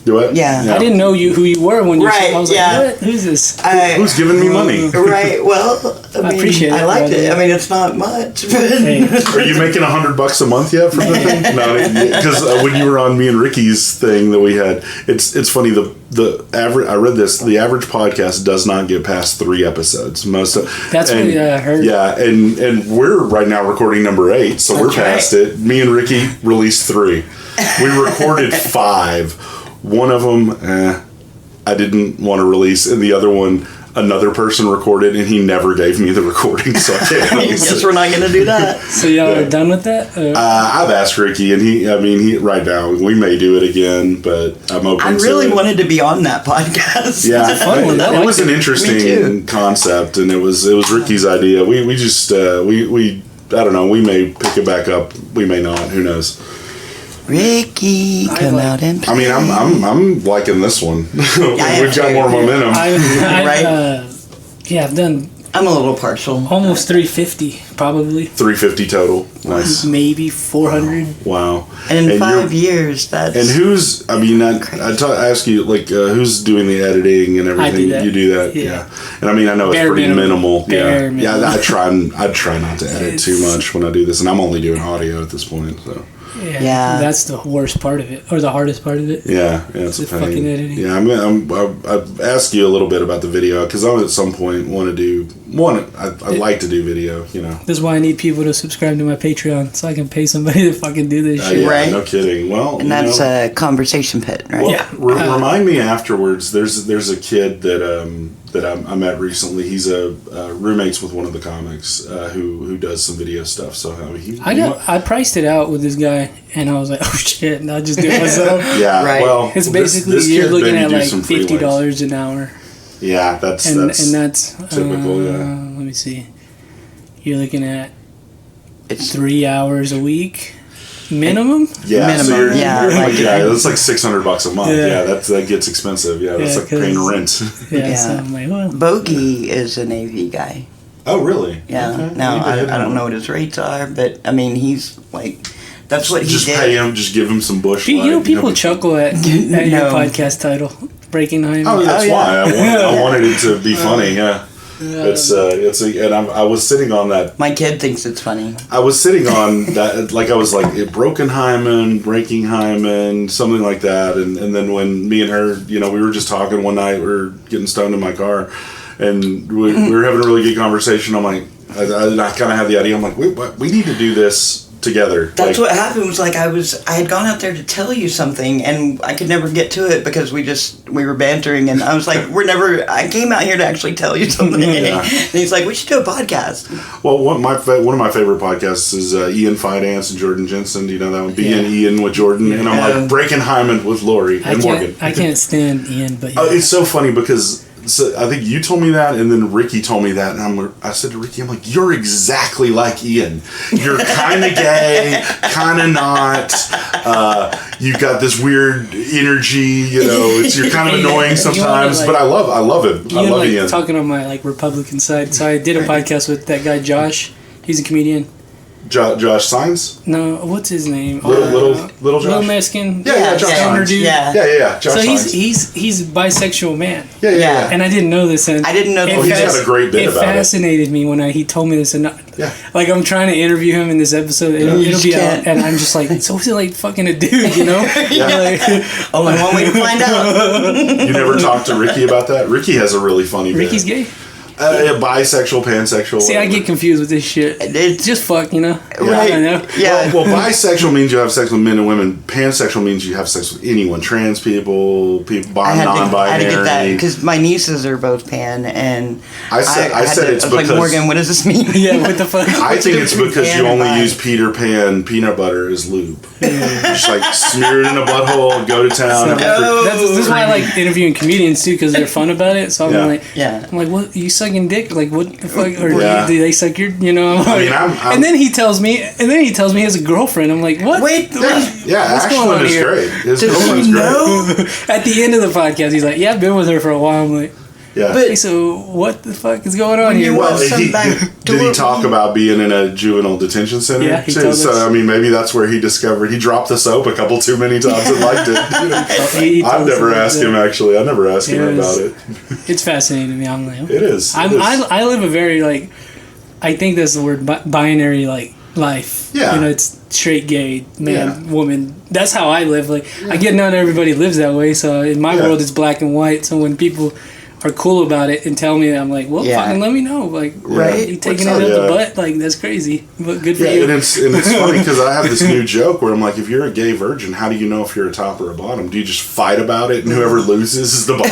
Do it? Yeah. I didn't know who you were when you Right, I was yeah. like, what? Who's this? Who's giving me money? Right. Well, I mean, appreciate it, I liked brother. it. I mean, it's not much, but Hey. Are you making $100 a month yet from the thing? No, because when you were on me and Ricky's thing that we had, it's funny. The average, I read this. The average podcast does not get past 3 episodes. Most of That's what I heard. Yeah, and we're right now recording number 8, so we're Okay. past it. Me and Ricky released 3. We recorded 5. One of them, I didn't want to release, and the other one, another person recorded, and he never gave me the recording, so I can't I release guess it. we're not going to do that. So y'all are done with that? I've asked Ricky, and he right now we may do it again, but I'm open. I to really it. wanted to be on that podcast. Yeah, It's a fun one. I it like was an Me interesting too. concept, and it was Ricky's idea. We just we I don't know. We may pick it back up. We may not. Who knows? Ricky, come like- out and play. I mean, I'm liking this one. am We've got too. more momentum. I've Right. done I'm a little partial. almost 350, probably. 350 total. Nice. Maybe 400. Wow. And in 5 you're- years, that's... And who's? I mean, I ask you like who's doing the editing and everything? I do that. You do that, Yeah. yeah. And I mean, I know it's Bare pretty minimum. minimal. Bare Yeah, minimum. I try not to edit too much when I do this, and I'm only doing audio at this point. So Yeah. That's the worst part of it, or the hardest part of it. yeah, it's a The pain. fucking editing. Yeah, I've asked you a little bit about the video because I at some point want to do one. I like to do video. You know. That's why I need people to subscribe to my Patreon so I can pay somebody to fucking do this shit. Yeah, Right. no kidding. Well, And that's a conversation pit, right? Well, Yeah. remind me afterwards. There's a kid that I met recently. He's roommates with one of the comics who does some video stuff. So I mean, I priced it out with this guy, and I was like, oh shit, and I just do it myself. yeah. Right. Well, It's this basically kid you're looking maybe at do like some freelance. $50 an hour, Yeah, that's and that's typical. Yeah. Let me see. You're looking at It's 3 hours a week minimum. Yeah, Minimum, so you're, yeah, you're like- yeah, that's like $600 a month. Yeah. Yeah, that gets expensive. Yeah, that's Yeah, like paying 'cause- rent. Yeah, Yeah. so I'm like, well, Bogey is a Navy guy. Oh, really? Yeah. Okay. Now, Maybe hit I him don't up. know what his rates are, but, I mean, he's, like... That's what he Just did. pay him. Just give him some bush. you know, light, people but- chuckle at your No. podcast title, Breaking Hyman. Oh, that's Oh, yeah. why I wanted it to be funny. Yeah, I was sitting on that. My kid thinks it's funny. I was sitting on that. Like I was like broken Hyman, breaking Hyman, something like that. And then when me and her, we were just talking one night. We were getting stoned in my car, and we were having a really good conversation. I'm like, I kind of had the idea. I'm like, we need to do this together. That's like, what happened. Was like I had gone out there to tell you something, and I could never get to it because we were bantering, and I was like, I came out here to actually tell you something. Yeah. And he's like, we should do a podcast. Well, one of my favorite podcasts is Ian Fidance and Jordan Jensen. Do you know that one? Being Yeah. Ian with Jordan, and I'm like breaking Hyman with Lori and Morgan. I can't stand Ian, but yeah. It's so funny because I think you told me that, and then Ricky told me that, and I said to Ricky, I'm like, you're exactly like Ian. You're kind of gay, kind of not. You got this weird energy. You're kind of annoying sometimes, but I love him. I love Ian. Talking on my Republican side. So I did a podcast with that guy Josh. He's a comedian. Josh Signs? No, what's his name? Little Josh? Little Mexican. Yeah, Josh stoner Signs. dude. Yeah. Yeah. Josh So Signs. he's a bisexual man, Yeah. and I didn't know this. And I didn't know it that. He's got a great bit It about it. fascinated me when he told me this, and Yeah. like I'm trying to interview him in this episode. It'll You be out, can't. and I'm just like, so is it like fucking a dude, you know? Yeah. Like, Only one way to find out. You never talked to Ricky about that? Ricky has a really funny bit. Ricky's gay. Bisexual, pansexual. See, I whatever. get confused with this shit. It's Just fuck, you know? Right. I know. Yeah. Well, bisexual means you have sex with men and women. Pansexual means you have sex with anyone. Trans people, I had non-binary. to get that because my nieces are both pan, and I said it's I was like, because- Morgan, what does this mean? Yeah, what the fuck? I think it's because Pan you or only bi? use Peter Pan peanut butter as lube. Just like smear it in a butthole, go to town. This is why I like interviewing comedians too, because they're fun about it. So I'm Yeah. like, Yeah. I'm like, what? You sucking dick? Like, what the fuck? Or Yeah. do they suck your? You know? I'm like, I'm- and then he tells me, he has a girlfriend. I'm like, what? Wait, Yeah, What's going on Ashland is here? great. His does girlfriend's he great. know? At the end of the podcast, he's like, yeah, I've been with her for a while. I'm like, Yeah. But Hey, so what the fuck is going on When here? you Well, want some did he talk about being in a juvenile detention center? Yeah, he too? told So us. I mean, maybe that's where he discovered he dropped the soap a couple too many times and liked it. You know? He told I've us never about asked that. him actually. I never asked him It was- about it. It's fascinating to me. I'm like, It is. I live a very like, I think that's the word binary like life. Yeah. You know, it's straight, gay, man, Yeah. woman. That's how I live. Like, I get not everybody lives that way. So in my Yeah. world, it's black and white. So when people are cool about it and tell me that, I'm like, well, Yeah. fucking let me know. Like, Right. you taking What's it up? up the Yeah. butt? Like, that's crazy. But good for Yeah, you. and it's funny because I have this new joke where I'm like, if you're a gay virgin, how do you know if you're a top or a bottom? Do you just fight about it and whoever loses is the bottom?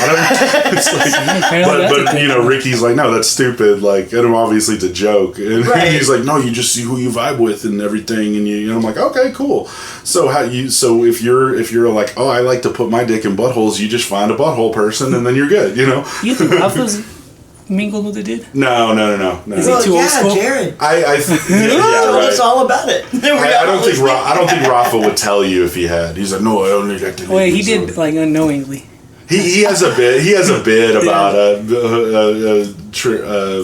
It's like, Apparently that's a but thing. you know, Ricky's like, no, that's stupid. Like, and obviously it's a joke, and Right. he's like, no, you just see who you vibe with and everything, and I'm like, okay, cool. So if you're like, oh, I like to put my dick in buttholes, you just find a butthole person and then you're good, you know. You think Rafa's mingled with the dude? No. Is he well, too old yeah, school? Jared. I Told right. us all about it. I don't think Rafa would tell you if he had. He's like, no, I only like to. Wait, he did like unknowingly. He has a bit. He has a bit about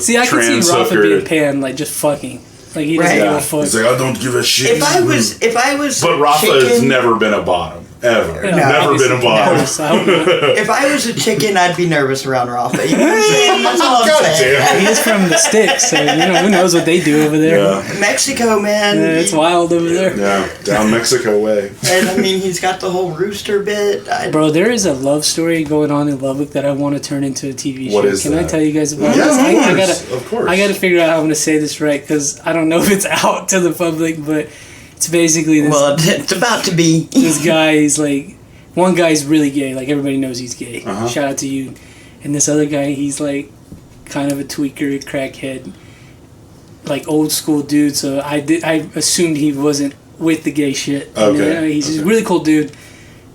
See, I can trans see Rafa hooker. being pan, like just fucking. Like he doesn't Right. give Yeah. a fuck. He's like, I don't give a shit. If I was, But Rafa has chicken, never been a bottom ever. Yeah, Never been a obviously. bottom. Never, so I hope not. If I was a chicken, I'd be nervous around Rafa. You know what I'm saying? That's all I'm God saying. damn it. He is from the sticks, so you know who knows what they do over there. Yeah, Mexico, man. It's wild over there. yeah, down Mexico way. And I mean, he's got the whole rooster bit. Bro, there is a love story going on in Lubbock that I want to turn into a TV show. What is Can I that? tell you guys about Yeah, this? of course. I gotta figure out how I'm gonna say this right because I don't know if it's out to the public, but it's basically this. Well, it's about to be. This guy is like, one guy's really gay, like everybody knows he's gay. Uh-huh. Shout out to you. And this other guy, he's like kind of a tweaker, a crackhead, like old school dude. So I assumed he wasn't with the gay shit. And Okay, then, he's just a okay. really cool dude.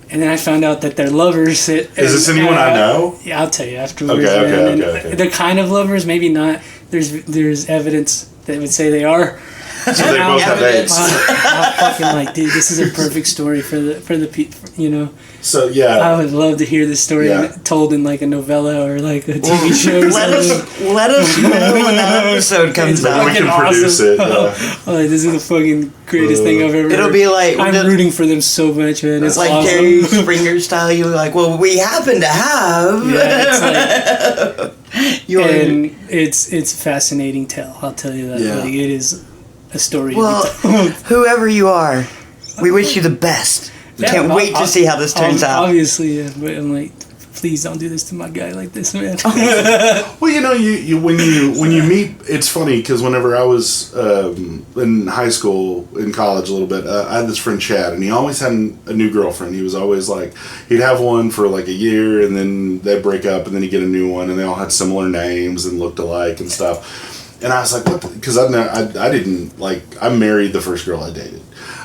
And then I found out that they're lovers. Is this anyone I know? Yeah, I'll tell you afterwards. Okay, man. And okay. They're kind of lovers, maybe not. There's evidence that would say they are. So they both have Evidence. AIDS. I'm fucking like, dude, this is a perfect story for the people, you know. So I yeah, would love to hear this story Yeah. told in like a novella or like a TV show or Let something. us know when that episode comes It's out. we can fucking produce awesome. it. Yeah. Oh, like, this is the fucking greatest thing I've ever It'll heard. be like I'm rooting for them so much, man. It's like awesome. Jerry Springer style. You're like, well, we happen to have. Yeah, it's like, Your and it's a fascinating tell. I'll tell you that. Yeah. Like, it is a story. well, to be told. whoever you are, we wish you the best. Yeah, Can't wait to see how this turns out. Obviously, yeah, but I'm like, please don't do this to my guy like this, man. Well, you know, you when you meet, it's funny because whenever I was in high school, in college a little bit, I had this friend Chad, and he always had a new girlfriend. He was always like, he'd have one for like a year, and then they'd break up, and then he'd get a new one, and they all had similar names and looked alike and stuff. And I was like, what? Because I didn't like, I married the first girl I dated.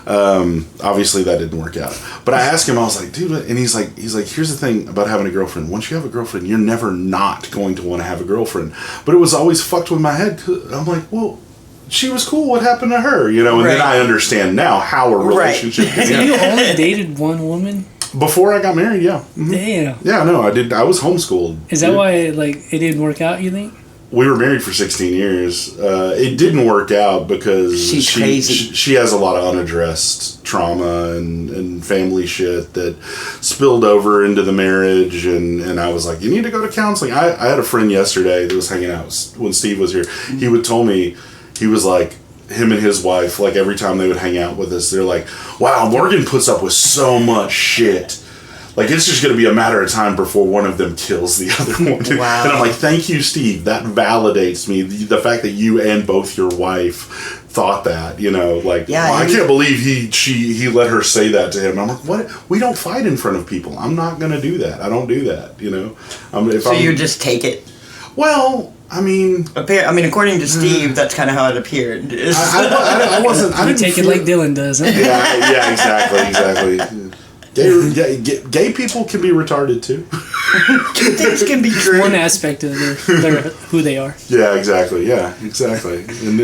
Obviously that didn't work out. But I asked him, I was like, dude, and he's like, here's the thing about having a girlfriend. Once you have a girlfriend, you're never not going to want to have a girlfriend. But it was always fucked with my head. 'Cause I'm like, well, she was cool. What happened to her? You know, and then Right. I understand now how a relationship So can you end. only dated one woman? Before I got married, yeah. Mhm. Damn. Yeah, no, I did. I was homeschooled. Is that why like it didn't work out? You think? We were married for 16 years. It didn't work out because She's crazy. she has a lot of unaddressed trauma and family shit that spilled over into the marriage. And I was like, you need to go to counseling. I had a friend yesterday that was hanging out when Steve was here. He would told me, he was like, him and his wife, like every time they would hang out with us, they're like, wow, Morgan puts up with so much shit. Like, it's just going to be a matter of time before one of them kills the other one. Wow. And I'm like, thank you, Steve. That validates me. The fact that you and both your wife thought that, you know, like, Yeah, well, I he- can't believe he let her say that to him. I'm like, what? We don't fight in front of people. I'm not going to do that. I don't do that, you know. So you just take it. Well, I mean, According to Steve, that's kind of how it appeared. I wasn't. I You didn't take it feel- like Dylan does, huh? Yeah, exactly. Gay people can be retarded too. Things can be true. One aspect of their who they are. Yeah, exactly. And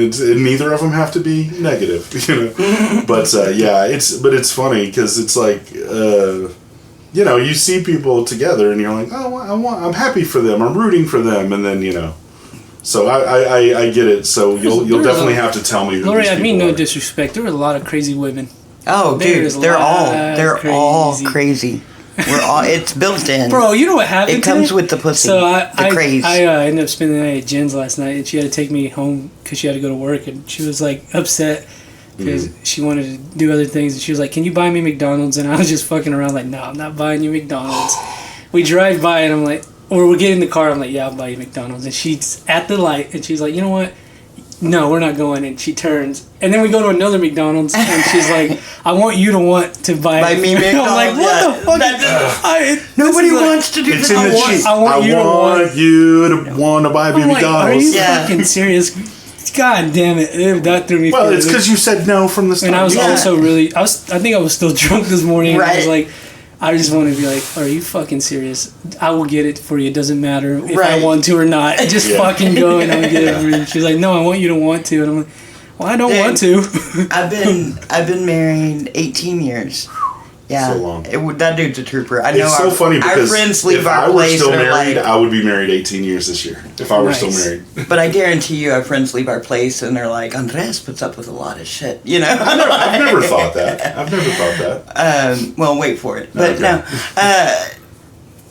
neither of them have to be negative, you know. But it's funny because it's like you know, you see people together and you're like, oh, I'm happy for them. I'm rooting for them. And then, you know, so I get it. So you'll definitely have to tell me who Lori, these I mean people no are. disrespect. There were a lot of crazy women. Oh, dude, they're all crazy. We're all. It's built in. Bro, you know what happened? It comes today? with the pussy. So the craze. I ended up spending the night at Jen's last night, and she had to take me home because she had to go to work, and she was like upset because she wanted to do other things, and she was like, "Can you buy me McDonald's?" And I was just fucking around like, "No, I'm not buying you McDonald's." We drive by, and I'm like, or we get in the car, I'm like, "Yeah, I'll buy you McDonald's." And she's at the light, and she's like, "You know what? No, we're not going." And she turns, and then we go to another McDonald's, and she's like, "I want you to want to buy me McDonald's." I'm like, "What the fuck?" Nobody wants to do It's this. in the cheese. I want you to want to buy me I'm like, are McDonald's. you fucking serious? God damn it! That threw me. Well, for it's a loop. because you said no from the start. And I was also really. I think I was still drunk this morning. Right. I was like, I just want to be like, are you fucking serious? I will get it for you. It doesn't matter if I want to or not. Just fucking go and I'll get it for you. She's like, no, I want you to want to. And I'm like, well, I don't want to. I've been married 18 years. Yeah, So long. That dude's a trooper. I know. It's so funny because our friends leave if our I were place still and are married, like, I would be married 18 years this year. If I were still married. but I guarantee you, our friends leave our place and they're like, Andres puts up with a lot of shit. You know. I've never thought that. I've never thought that. Well, wait for it. But Okay. no.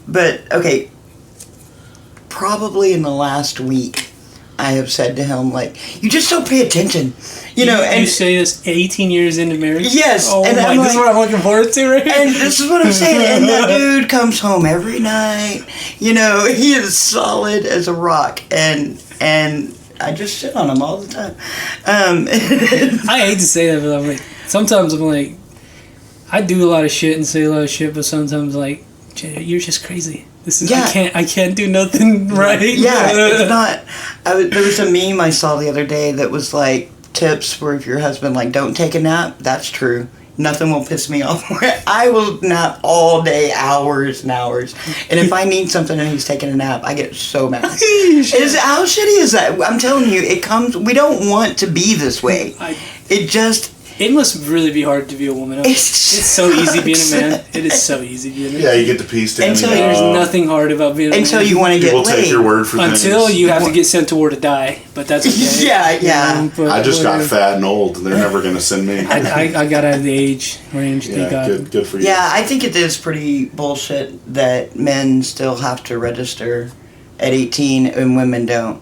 But okay. Probably in the last week, I have said to him like, "You just don't pay attention." You know, and you say this 18 years into marriage? Yes, Oh and my, I'm this is like- what I'm looking forward to right here. and this is what I'm saying. And that dude comes home every night. You know, he is solid as a rock, and I just shit on him all the time. I hate to say that, but I'm like, sometimes I'm like, I do a lot of shit and say a lot of shit, but sometimes like, Jay, you're just crazy. This is I can't do nothing right. Yeah, it's not. There was a meme I saw the other day that was like tips for if your husband like don't take a nap. That's true. Nothing will piss me off more. I will nap all day, hours and hours. And if I need something and he's taking a nap, I get so mad. How shitty is that? I'm telling you, it comes. We don't want to be this way. It must really be hard to be a woman. It's so easy being a man. It is so easy being a man. Yeah, you get to piece down. There's nothing hard about being a man. Until you want to get People laid. take your word for things. Until you have to get sent to war to die. But that's okay. Yeah. But I just got fat and old. They're never going to send me. I got out of the age range. Thank God. Good for you. Yeah, I think it is pretty bullshit that men still have to register at 18 and women don't.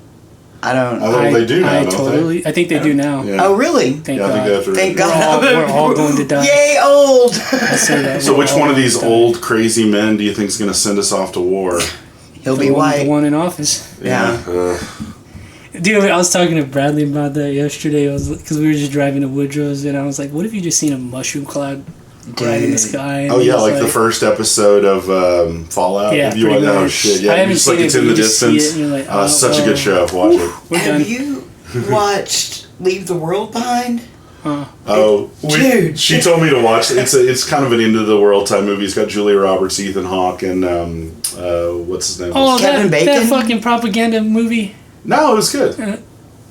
I don't. They do now, don't they? I think they do now. Yeah. Oh, really? Thank Yeah, I think God. they have to Thank register. God. We're all going to die. Yay, old! I say that. So We're which all one of going these to die. old crazy men do you think is going to send us off to war? He'll be The white. one in office. Yeah. Dude, I was talking to Bradley about that yesterday. Because we were just driving to Woodrow's, and I was like, "What if you just seen a mushroom cloud right in the sky?" And Oh he yeah, was like the first episode of Fallout. Yeah, If you pretty want, oh much. shit, I yeah, haven't you just like seen it's it, in but the you just see distance. it and you're like, It's such a good show. Watch it. We're Have done. you watched Leave the World Behind? Dude, she Dude. told me to watch. It's kind of an end of the world type movie. It's got Julia Roberts, Ethan Hawke, and what's his name? Oh, Kevin that Bacon? fucking propaganda movie. No, it was good.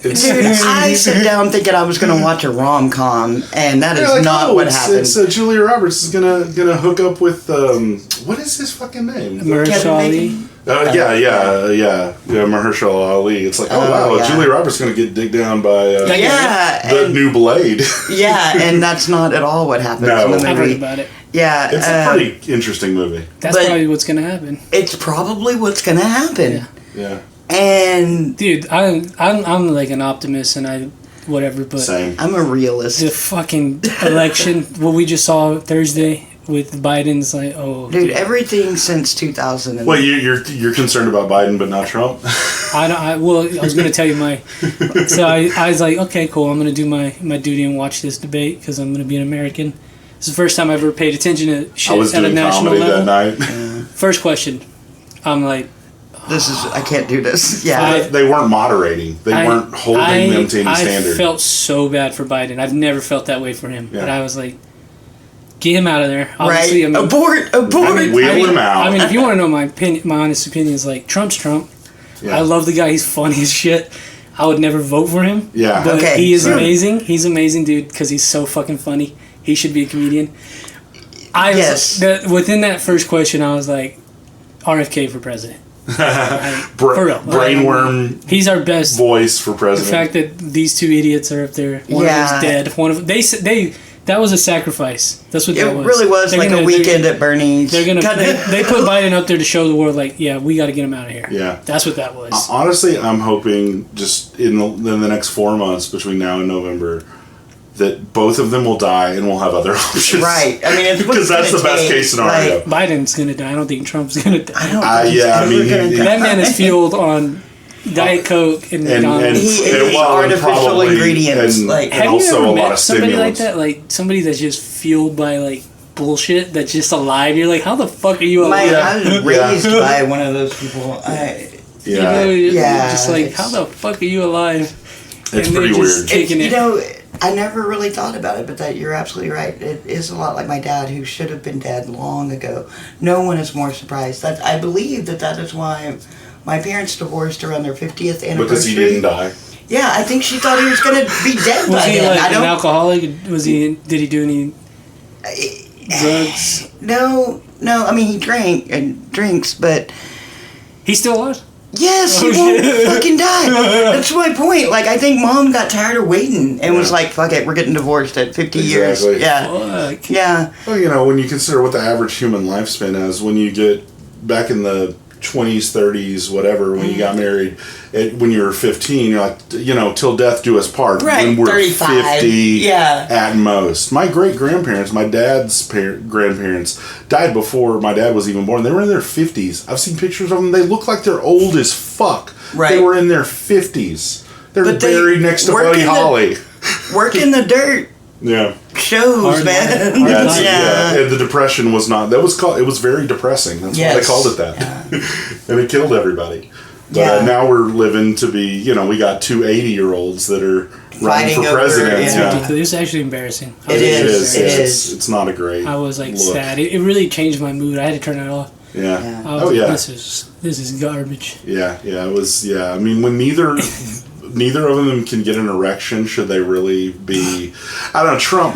It's, Dude, I sat down thinking I was going to watch a rom-com, and that is They're like, not oh, what it's, happened. It's Julia Roberts is gonna hook up with what is his fucking name? Mahershala Ali. Bacon? Mahershala Ali. It's like, oh wow, yeah. Julia Roberts gonna get digged down by Yeah, the and, new Blade. yeah, and that's not at all what happens No. in the I've heard movie. about it. Yeah, It's a pretty interesting movie. That's But- probably what's gonna happen. it's probably what's going to happen. Yeah. Yeah, And Dude, I'm like an optimist and I whatever, but same. I'm a realist. the fucking election, what we just saw Thursday with Biden's like, oh, Dude, everything since 2000. Well, you're concerned about Biden, but not Trump. I was gonna tell you so I was like, okay, cool, I'm gonna do my duty and watch this debate because I'm gonna be an American. It's the first time I ever paid attention to shit I was at a doing national comedy level. that night. First question, I'm like, I can't do this. Yeah. They weren't moderating. They weren't holding them to any standard. I felt so bad for Biden. I've never felt that way for him. Yeah. But I was like, get him out of there. Right. Obviously, I mean, Abort. Wheel him out. I mean, if you want to know my opinion, my honest opinion is like Trump's Trump. Yeah. I love the guy. He's funny as shit. I would never vote for him. Yeah. But Okay, he is same. amazing. He's amazing, dude, because he's so fucking funny. He should be a comedian. Yes. Within that first question, I was like, RFK for president. For real. Brainworm. He's our best voice for The president. fact that these two idiots are up there, one of them's dead. One of they that was a sacrifice. That's what that was. It really was like a weekend at Bernie's. They're gonna they put Biden up there to show the world, like, yeah, we got to get him out of here. Yeah, that's what that was. Honestly, I'm hoping just in the next 4 months between now and November that both of them will die and we'll have other options. Right. I mean, it's because that's the best case scenario. Like, Biden's gonna die. I don't think Trump's gonna die. I don't think yeah, I mean, that man is fueled on Diet Coke and McDonald's. He artificial ingredients. Like, and have also you ever a lot met of somebody like stimulants. that? Like somebody that's just fueled by like bullshit, that's just alive. You're like, how the fuck are you alive? I was raised by one of those people. You know, yeah. Just like, how the fuck are you alive? It's and pretty weird. Kicking you know, I never really thought about it, but you're absolutely right. It is a lot like my dad, who should have been dead long ago. No one is more surprised. That I believe that is why my parents divorced around their 50th anniversary. Because he didn't die. Yeah, I think she thought he was going to be dead was by he then. like an alcoholic? Was he? Did he do any drugs? No. I mean, he drank and drinks, but he's still alive. Yes, he won't fucking die. That's my point. Like, I think Mom got tired of waiting and was like, "Fuck it, we're getting divorced at 50 years." Yeah, Fuck. yeah. Well, you know, when you consider what the average human lifespan is, when you get back in the 20s, 30s, whatever, when you got married, when you were 15, you're like, you know, till death do us part. Right, when we're 35. 50 Yeah. at most. My great-grandparents, my dad's grandparents, died before my dad was even born. They were in their 50s. I've seen pictures of them. They look like they're old as fuck. Right. They were in their 50s. They're But they buried next to work Buddy in the- Holly. Work in the dirt Yeah. shows, Hard man. life. Yeah, Hard yeah. And the depression was not. That was called. It was very depressing. That's why they called it that, and it killed everybody. But now we're living to be. You know, we got two 80-year-olds that are running Fighting for over- president. It's Yeah. ridiculous. It's actually embarrassing. It is. It's not a great. I was like look. sad. It really changed my mood. I had to turn it off. Yeah. Yeah. I was Oh like, yeah. This is garbage. Yeah. Yeah. It was. Yeah. I mean, when neither of them can get an erection, should they really be? I don't know. Trump,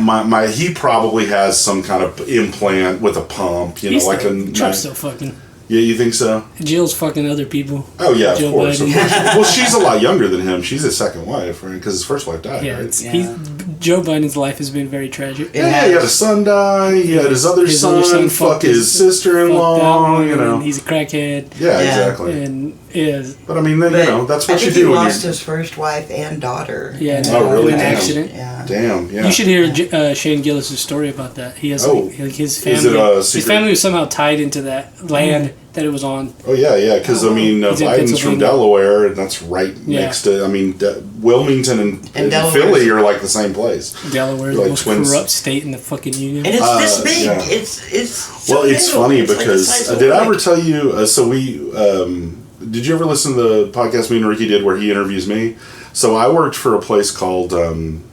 he probably has some kind of implant with a pump. You know, He's like still, a. Trump's still fucking. Yeah, you think so? Jill's fucking other people. Oh yeah, Joe of course. Biden. Well, she's a lot younger than him. She's his second wife, right? Because his first wife died, Yeah, right? Joe Biden's life has been very tragic. Yeah, he had a son die. He had his other son fuck his sister-in-law. You know, he's a crackhead. yeah, exactly. And is But I mean, then, you know, that's what you I think do he when lost you. his first wife and daughter. yeah. Oh, really? In an Damn. accident. Yeah. Damn. Yeah. You should hear Shane Gillis' story about that. He has like his family. Is it a his secret? family was somehow tied into that land that it was on. Oh yeah, yeah. Because I mean, He's in Biden's from Pennsylvania. Delaware, and that's right Yeah. next to. I mean, Wilmington and Delaware. Philly are like the same place. Delaware, Like the most twins. corrupt state in the fucking union. And it's this big. yeah. It's so Well, it's little. funny It's like the because size of did a I ever lake. tell you? So we did you ever listen to the podcast me and Ricky did where he interviews me? So I worked for a place called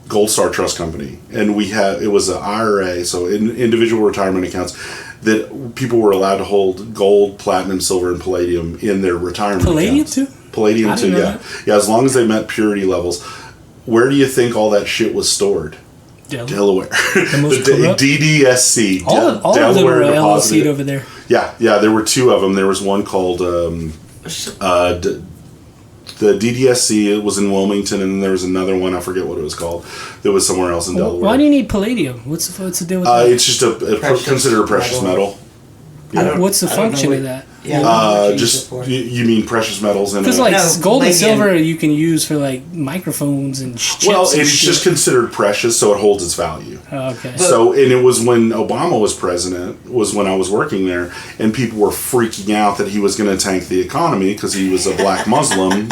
Gold Star Trust Company, and it was an IRA, so individual retirement accounts that people were allowed to hold gold, platinum, silver, and palladium in their retirement. Palladium accounts. too? Palladium I too. didn't know Yeah, that. yeah. As long as they met purity levels. Where do you think all that shit was stored? Delaware. The most the corrupt? DDSC. All of them Delaware are Depository. LLC'd over there. Yeah, there were two of them. There was one called the DDSC. It was in Wilmington, and there was another one. I forget what it was called. That was somewhere else in Delaware. Why do you need palladium? What's the deal with that? It's just considered a precious metal. What's the function of that? Yeah. You mean precious metals in Because a, like No, gold and palladium. silver you can use for like microphones and chips. well, and it's shit. just considered precious, so it holds its value. Oh, okay. So, and it was when Obama was president, was when I was working there, and people were freaking out that he was going to tank the economy because he was a black Muslim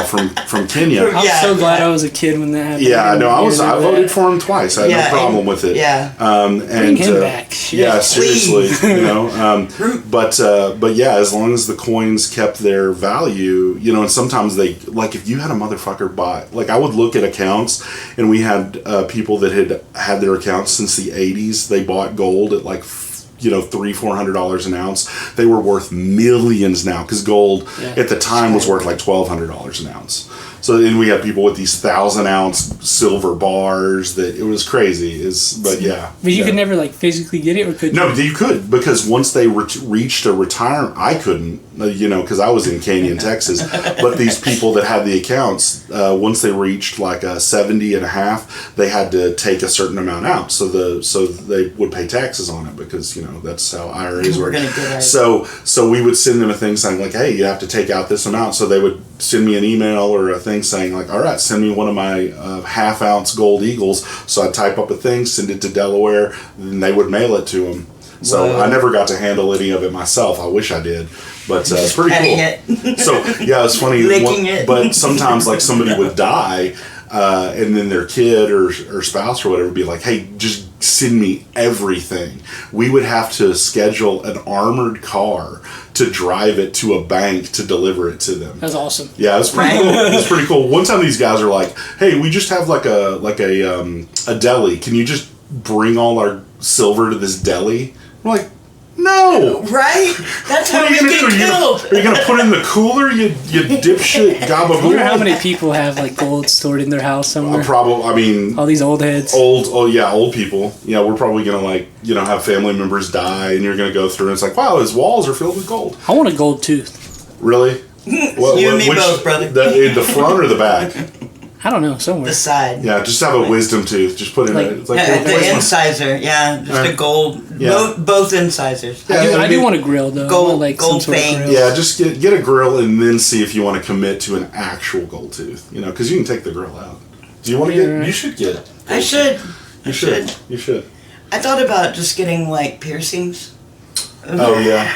from Kenya. I'm Yeah. so glad I was a kid when that happened. Yeah, no, I Hearing voted that. for him twice. I had Yeah, no problem and- with it. yeah. And, Bring him back. Shit. Yeah, seriously. Please. You know, but yeah, as long as the coins kept their value, you know, and sometimes they like if you had a motherfucker buy, like I would look at accounts, and we had people that had their accounts since the 80s. They bought gold at like $300-400 an ounce. They were worth millions now because gold at the time was worth like $1,200 an ounce. So then we had people with these 1,000-ounce silver bars that it was crazy. But yeah. But you yeah. could never like physically get it, or could you? No, you could, because once they reached a retirement, I couldn't, because I was in Canyon, Texas. But these people that had the accounts, once they reached like a 70 and a half, they had to take a certain amount out. So they would pay taxes on it, because that's how IRAs work. So we would send them a thing saying like, hey, you have to take out this amount. So they would send me an email or a thing saying like, all right, send me one of my half-ounce gold eagles. So I'd type up a thing, send it to Delaware, and they would mail it to them. So I never got to handle any of it myself. I wish I did, but it's pretty cool. So yeah, it's funny. But sometimes like somebody would die, and then their kid or spouse or whatever would be like, hey, just send me everything. We would have to schedule an armored car to drive it to a bank to deliver it to them. That's awesome. Yeah, it's pretty cool. It's pretty cool. One time these guys are like, hey, we just have like a deli. Can you just bring all our silver to this deli? I'm like, no. Right? That's how we get killed. Are you going to put it in the cooler, you dipshit gabagoo? I wonder how many people have like gold stored in their house somewhere. All these old heads. Old people. Yeah, we're probably going to have family members die, and you're going to go through and it's like, wow, his walls are filled with gold. I want a gold tooth. Really? You and me both, brother. The front or the back? I don't know, somewhere. The side. Yeah, just have a wisdom tooth. Just put it in. It's like the incisor. Yeah, just a gold. Yeah. Both incisors. Yeah, I do want a grill though. Gold, like gold some sort of grill. Yeah, just get a grill and then see if you want to commit to an actual gold tooth. Because you can take the grill out. Do you want to get? Right. You should get. I should. You should. You should. I thought about just getting like piercings. Oh yeah.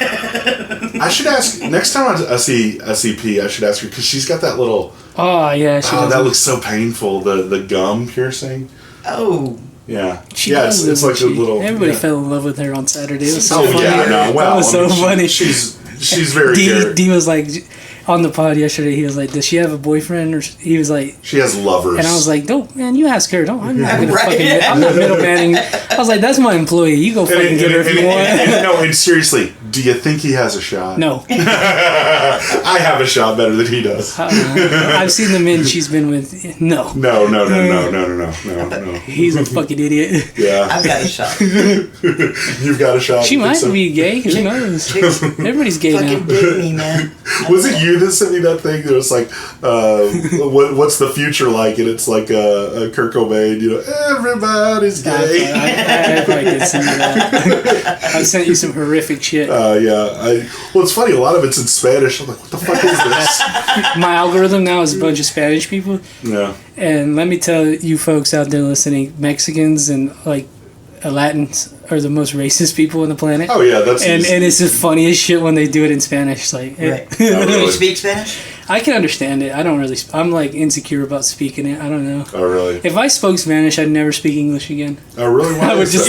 I should ask next time I see SCP. I should ask her, because she's got that little. Oh yeah. That looks so painful. The gum piercing. Oh. Yeah. It's like a little. Everybody fell in love with her on Saturday. It was so funny. funny. Yeah, no, well, that was so funny. She's very good. D was like, on the pod yesterday, he was like, does she have a boyfriend? Or he was like, she has lovers. And I was like, don't, man, you ask her. Don't, I'm not going to I'm not middlemanning. I was like, that's my employee. You go fucking get her if you want. And seriously, do you think he has a shot? No. I have a shot better than he does. I've seen the men she's been with. No. No. He's a fucking idiot. Yeah. I've got a shot. You've got a shot. She might be gay. Who knows? Everybody's gay now. Fucking dig me, man. Was it you that sent me that thing that was like, what's the future like? And it's like a Kurt Cobain, everybody's gay. I probably did send you that. I sent you some horrific shit. It's funny, a lot of it's in Spanish. I'm like, what the fuck is this? My algorithm now is a bunch of Spanish people. Yeah. And let me tell you folks out there listening, Mexicans and like Latins are the most racist people on the planet. Oh yeah, that's and it's the funniest shit when they do it in Spanish. Like, right. Do you speak Spanish? I can understand it. I don't really. I'm like insecure about speaking it. I don't know. Oh really? If I spoke Spanish, I'd never speak English again. Oh really? I would just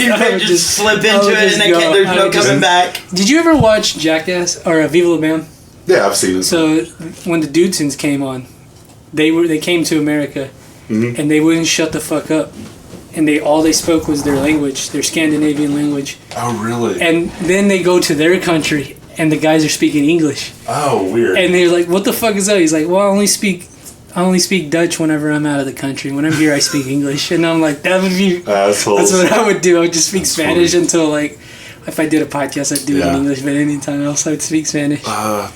slip into it, and then there's no coming back. Did you ever watch Jackass or Viva La Bam? Yeah, I've seen it. So when the Dudesons came on, they came to America, and they wouldn't shut the fuck up. And all they spoke was their language, their Scandinavian language. Oh, really? And then they go to their country, and the guys are speaking English. Oh, weird. And they're like, "What the fuck is that?" He's like, "Well, I only speak Dutch whenever I'm out of the country. When I'm here, I speak English." And I'm like, "That would be that's what I would do. I would just speak Spanish funny. Until like." If I did a podcast, I'd do it in English, but anytime else, I'd speak Spanish.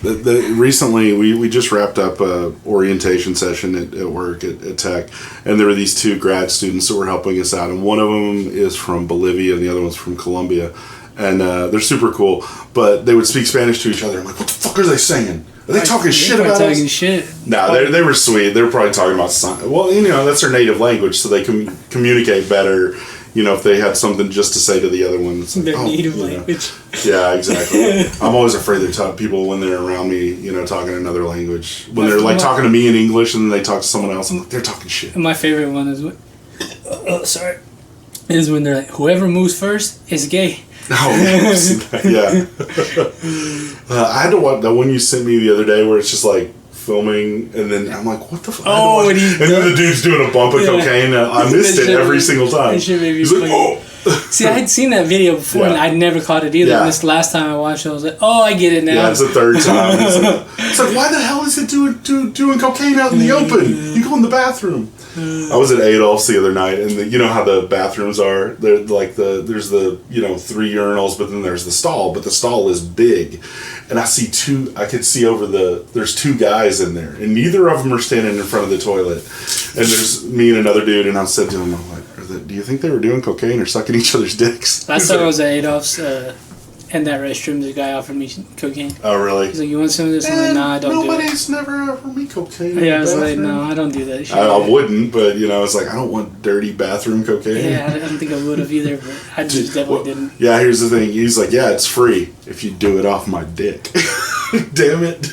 Recently, we just wrapped up a orientation session at work at Tech, and there were these two grad students that were helping us out, and one of them is from Bolivia, and the other one's from Colombia, and they're super cool, but they would speak Spanish to each other. I'm like, what the fuck are they saying? Are they talking shit about us? Shit. No, they were sweet. They were probably talking about science. Well, that's their native language, so they can communicate better. If they had something just to say to the other one. It's like, their native language. Yeah, exactly. I'm always afraid they're people when they're around me, talking another language. When they're like talking to me in English and then they talk to someone else, I'm like, they're talking shit. My favorite one is is when they're like, whoever moves first is gay. Oh, yeah. I had to watch that one you sent me the other day where it's just like, filming, and then I'm like, what the fuck? And then the dude's doing a bump of cocaine. I missed it every single time. He's like, See, I had seen that video before, and I'd never caught it either. Yeah. And this last time I watched it, I was like, "Oh, I get it now." Yeah, it's the third time. It's like, why the hell is it doing cocaine out in the open? You go in the bathroom. I was at Adolph's the other night, and you know how the bathrooms are. They're like there's the 3 urinals, but then there's the stall. But the stall is big, and I could see over there's 2 guys in there, and neither of them are standing in front of the toilet. And there's me and another dude, and I said to him, I'm like, do you think they were doing cocaine or sucking each other's dicks? Last time I was at Adolph's, in that restroom, the guy offered me cocaine. Oh, really? He's like, "You want some of this?" I'm like, "Nah, I don't do it." Nobody's never offered me cocaine. Yeah, I was like, "No, I don't do that shit." I wouldn't, but it's like I don't want dirty bathroom cocaine. Yeah, I don't think I would have either, but I just definitely didn't. Yeah, here's the thing. He's like, yeah, it's free if you do it off my dick. Damn it.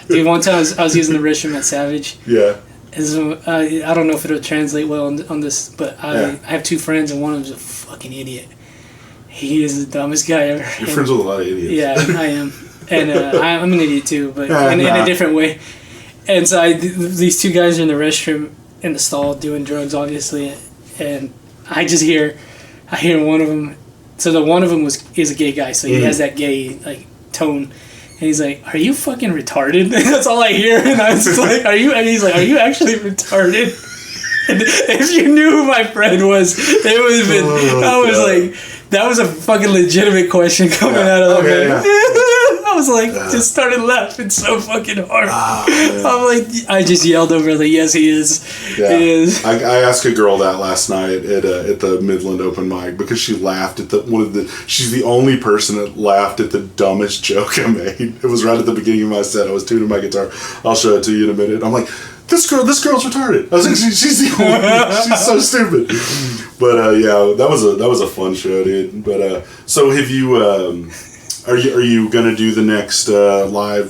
Dude, one time I was using the restroom at Savage. Yeah. I don't know if it'll translate well on this, but I have 2 friends, and one of them's a fucking idiot. He is the dumbest guy ever. You're friends with a lot of idiots. Yeah, I am. And I'm an idiot too, but in a different way. And so these 2 guys are in the restroom in the stall doing drugs, obviously, and I hear one of them. So the one of them is a gay guy, so he has that gay tone. And he's like, "Are you fucking retarded?" That's all I hear. And I was just like, "Are you?" And he's like, "Are you actually retarded?" And if you knew who my friend was, it would have been. I was like, that was a fucking legitimate question coming out of the man. I was like, just started laughing so fucking hard. I'm like, I just yelled over, like, "Yes, he is. Yeah. He is." I asked a girl that last night at the Midland open mic because she laughed at she's the only person that laughed at the dumbest joke I made. It was right at the beginning of my set. I was tuning my guitar. I'll show it to you in a minute. I'm like, this girl's retarded. I was like, she's the only. She's so stupid. But that was a fun show, dude. But so have you? Are you gonna do the next live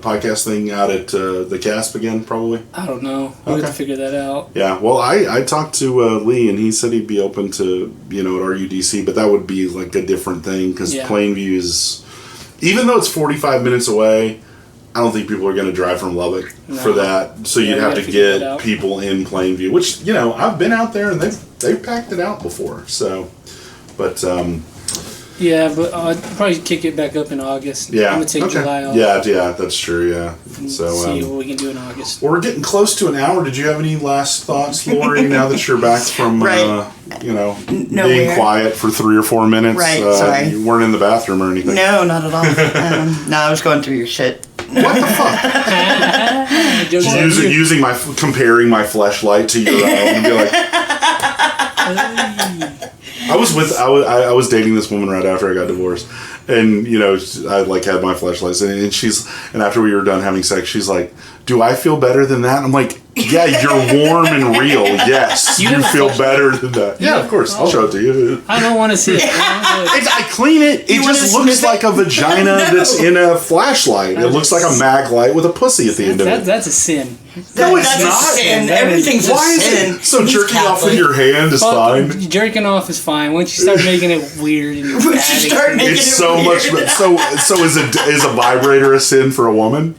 podcast thing out at the Casp again? Probably. I don't know. We'll have to figure that out. Yeah. Well, I talked to Lee, and he said he'd be open to at RUDC, but that would be like a different thing because Plainview is, even though it's 45 minutes away. I don't think people are going to drive from Lubbock for that. So you'd have to get people in Plainview, which, I've been out there and they've packed it out before. So, but... yeah, but I'll probably kick it back up in August. Yeah. I'm going to take July off. Yeah, that's true, yeah. So, see what we can do in August. Well, we're getting close to an hour. Did you have any last thoughts, Lori, now that you're back from, being quiet for 3 or 4 minutes? Right, sorry. You weren't in the bathroom or anything? No, not at all. No, I was going through your shit. What the fuck? Comparing my fleshlight to your own and be like, I was dating this woman right after I got divorced, and I had my fleshlights, and after we were done having sex, she's like, "Do I feel better than that?" I'm like, "Yeah, you're warm and real. Yes, you feel better than that." Yeah, of course. I'll show it to you. I don't want to see it. I clean it. It just looks like a vagina that's in a flashlight. It looks like a mag light with a pussy at the end of it. That's a sin. No, it's That's not. a sin. Everything's a sin. So jerking off with your hand is fine? Jerking off is fine. Once you start making it weird and it's so much. So is a vibrator a sin for a woman?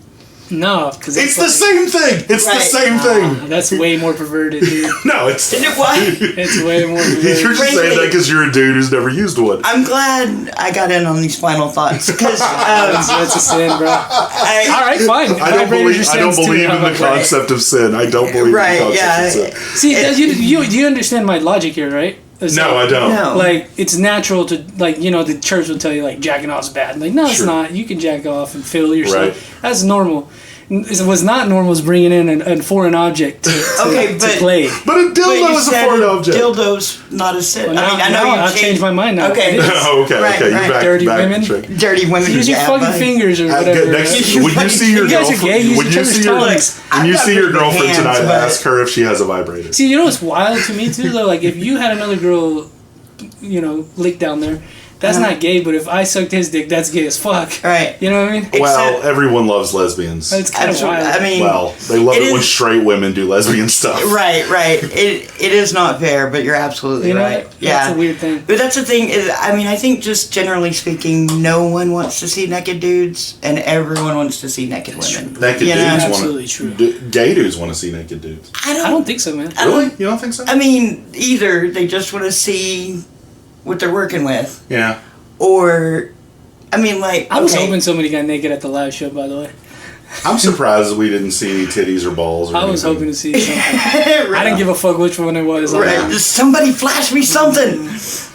No, because it's the same thing. It's the same thing. That's way more perverted, dude. No, it's What? It's way more perverted. You're just saying that because you're a dude who's never used one. I'm glad I got in on these final thoughts because that's a sin, bro. All right, fine. I don't believe in the concept of sin. I don't believe in the concept of sin. See, you understand my logic here, right? No, I don't. No. Like, it's natural to, the church will tell you, jacking off's bad. Like, no, it's not. You can jack off and feel yourself. Right. That's normal. What's not normal is bringing in a foreign object to play. But a dildo is a foreign object. Dildo's not a sin. Well, I know I've changed my mind now. Okay. Okay. Right. You're back. Dirty women. Dirty women. Use your fucking fingers or whatever. When you see your girlfriend, when you see your girlfriend tonight, ask her if she has a vibrator. See, you know what's wild to me too, though? Like, if you had another girl, lick down there, That's not gay, but if I sucked his dick, that's gay as fuck. Right. You know what I mean? Well, Except- everyone loves lesbians. It's kind of wild. I mean, Well, they love it when is- straight women do lesbian stuff. Right. It is not fair, but you're absolutely You know right. what? Yeah, That's a weird thing. But that's the thing is, I mean, I think just generally speaking, no one wants to see naked dudes, and everyone wants to see naked women. Naked You know? dudes Absolutely true. Gay dudes want to see naked dudes. I I don't think so, man. Really? You don't think so? I mean, either they just want to see what they're working with, Yeah. or, I mean, like, I was okay, hoping somebody got naked at the live show, by the way. I'm surprised we didn't see any titties or balls. Or I was anything. hoping to see something. I didn't give a fuck which one it was. Right, just somebody flash me something.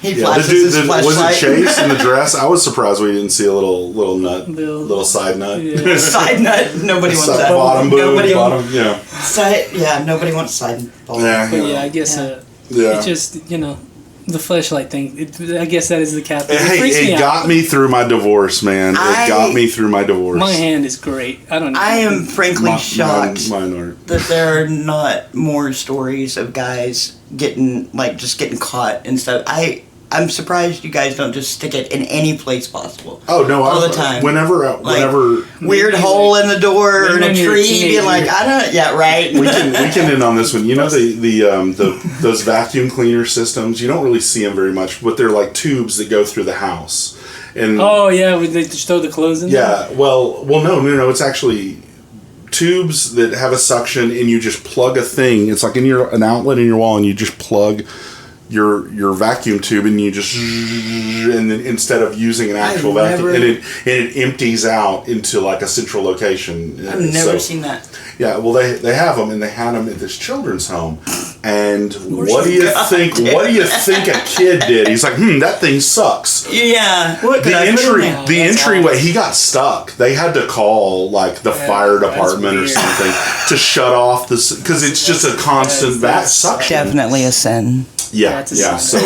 He Yeah, the flashes dude, his was flashlight. it Chase in the dress? I was surprised we didn't see a little nut, little side nut. Yeah. Side nut. Nobody wants Side, that. bottom boob, Nobody bottom, yeah. Side, yeah, nobody wants side. Ball. Yeah. But yeah, I guess Yeah. it just, the fleshlight thing. I guess that is the cap. Hey, freaks me it out. got me through my divorce, man. It got me through my divorce. My hand is great. I don't know. I am frankly shocked Mine aren't. that there are not more stories of guys getting caught and stuff. I'm surprised you guys don't just stick it in any place possible. Oh no! all the time. Whenever Weird hole in the door or in a when you're a tree, being teenager. like, I don't. Yeah, right. we can end on this one. You know the those vacuum cleaner systems. You don't really see them very much, but they're like tubes that go through the house. And Oh yeah, would they just throw the clothes in? yeah, well, no. It's actually tubes that have a suction, and you just plug a thing. It's like an outlet in your wall, and you just plug your vacuum tube, and you just, and then instead of using an actual vacuum, and it empties out into like a central location. I've never seen that. Yeah, well, they have them, and they had them at this children's home. And what do you think? What do you think a kid did? He's like, that thing sucks. Yeah. What could The I put in there? entryway, he got stuck. They had to call like the fire department or weird. something to shut off this, because it's just a constant that's suction. Definitely a sin. Yeah, That's a yeah. sign.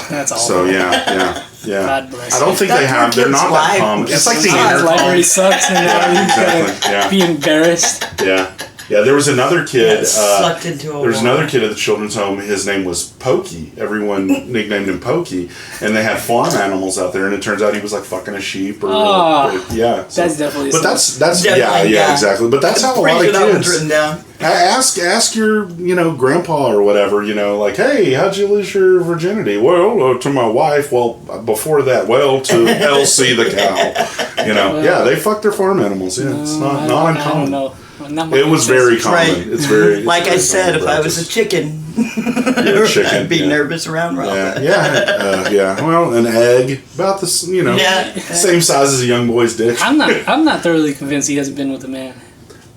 That's awful. So yeah. God bless. I don't think they have. They're not that common. It's like the His life already sucks, and now he's Exactly, yeah. gotta be embarrassed. Yeah. There was another kid. Sucked into a There was wall. another kid at the children's home. His name was Pokey. Everyone nicknamed him Pokey, and they had farm animals out there. And it turns out he was like fucking a sheep, or yeah. So, That's definitely. But that's Definitely, yeah, yeah. exactly. But that's how a Pretty lot sure of that one's kids. written down. Ask your grandpa or whatever, like, hey, how'd you lose your virginity? Well, to my wife. Well, before that, to Elsie the cow. Yeah, they fuck their farm animals. Yeah, it's not uncommon. I don't know. Not my It was very business. common. Right. It's very Like it's I very said, common if I was a practice. chicken, chicken, I'd be yeah. nervous around Rob. Yeah. Well, an egg about this, Yeah. same size as a young boy's dick. I'm not thoroughly convinced he hasn't been with a man.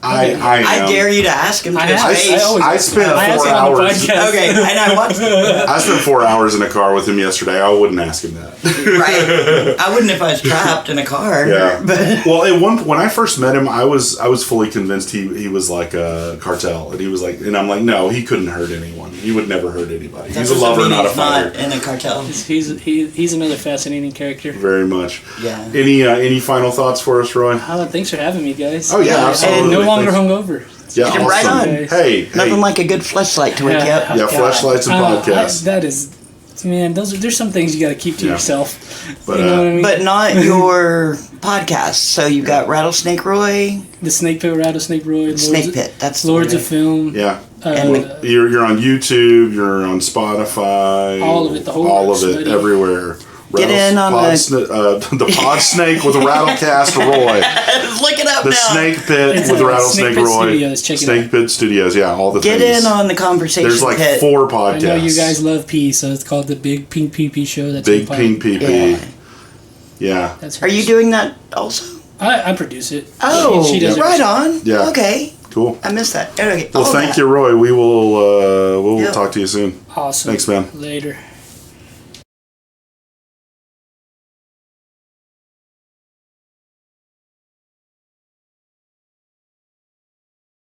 I I dare you to ask him to I his have- face. I spent I asked 4 him on the hours. podcast. Okay, and I watched. I spent 4 hours in a car with him yesterday. I wouldn't ask him that. Right, I wouldn't if I was trapped in a car. Yeah. But Well, when I first met him, I was fully convinced he was like a cartel, and he was like, and I'm like, no, he couldn't hurt anyone. He would never hurt anybody. that He's a doesn't lover, mean not a he's not fighter. in a cartel. He's another fascinating character. Very much. Yeah. Any final thoughts for us, Roy? Thanks for having me, guys. Oh yeah, absolutely. And no longer Thanks. hungover. Yeah, You're right awesome. on. Hey, Nothing like a good fleshlight to wake you up. yeah, flashlights and podcasts. That is, man. There's some things you got to keep to Yeah. yourself. But, you know what I mean? But not your podcast. So you've got Rattlesnake Roy, The Snake Pit, Rattlesnake Roy, Snake Pit. That's Lords the of Film. Yeah. And You're on YouTube. You're on Spotify. All of it, the whole all works, of it, buddy. everywhere. Get in on the Pod Snake with Rattlecast Roy. Look it up The now. Snake Pit It's with on Rattlesnake Snake Pit Roy. Studios, check it Snake out. Pit Studios. Yeah, all the Get things. in on the conversation There's like pit. 4 I podcasts. know you guys love pee, so it's called the Big Pink Pee Pee Show. That's Big my Pink pod. PP. Yeah. Yeah. That's Are you hers. doing that also? I produce it. Oh, she does right it. on. Yeah. Okay. Cool. I missed that. Okay. Well, all thank that. you, Roy. We will Yep. talk to you soon. Awesome. Thanks, man. Later.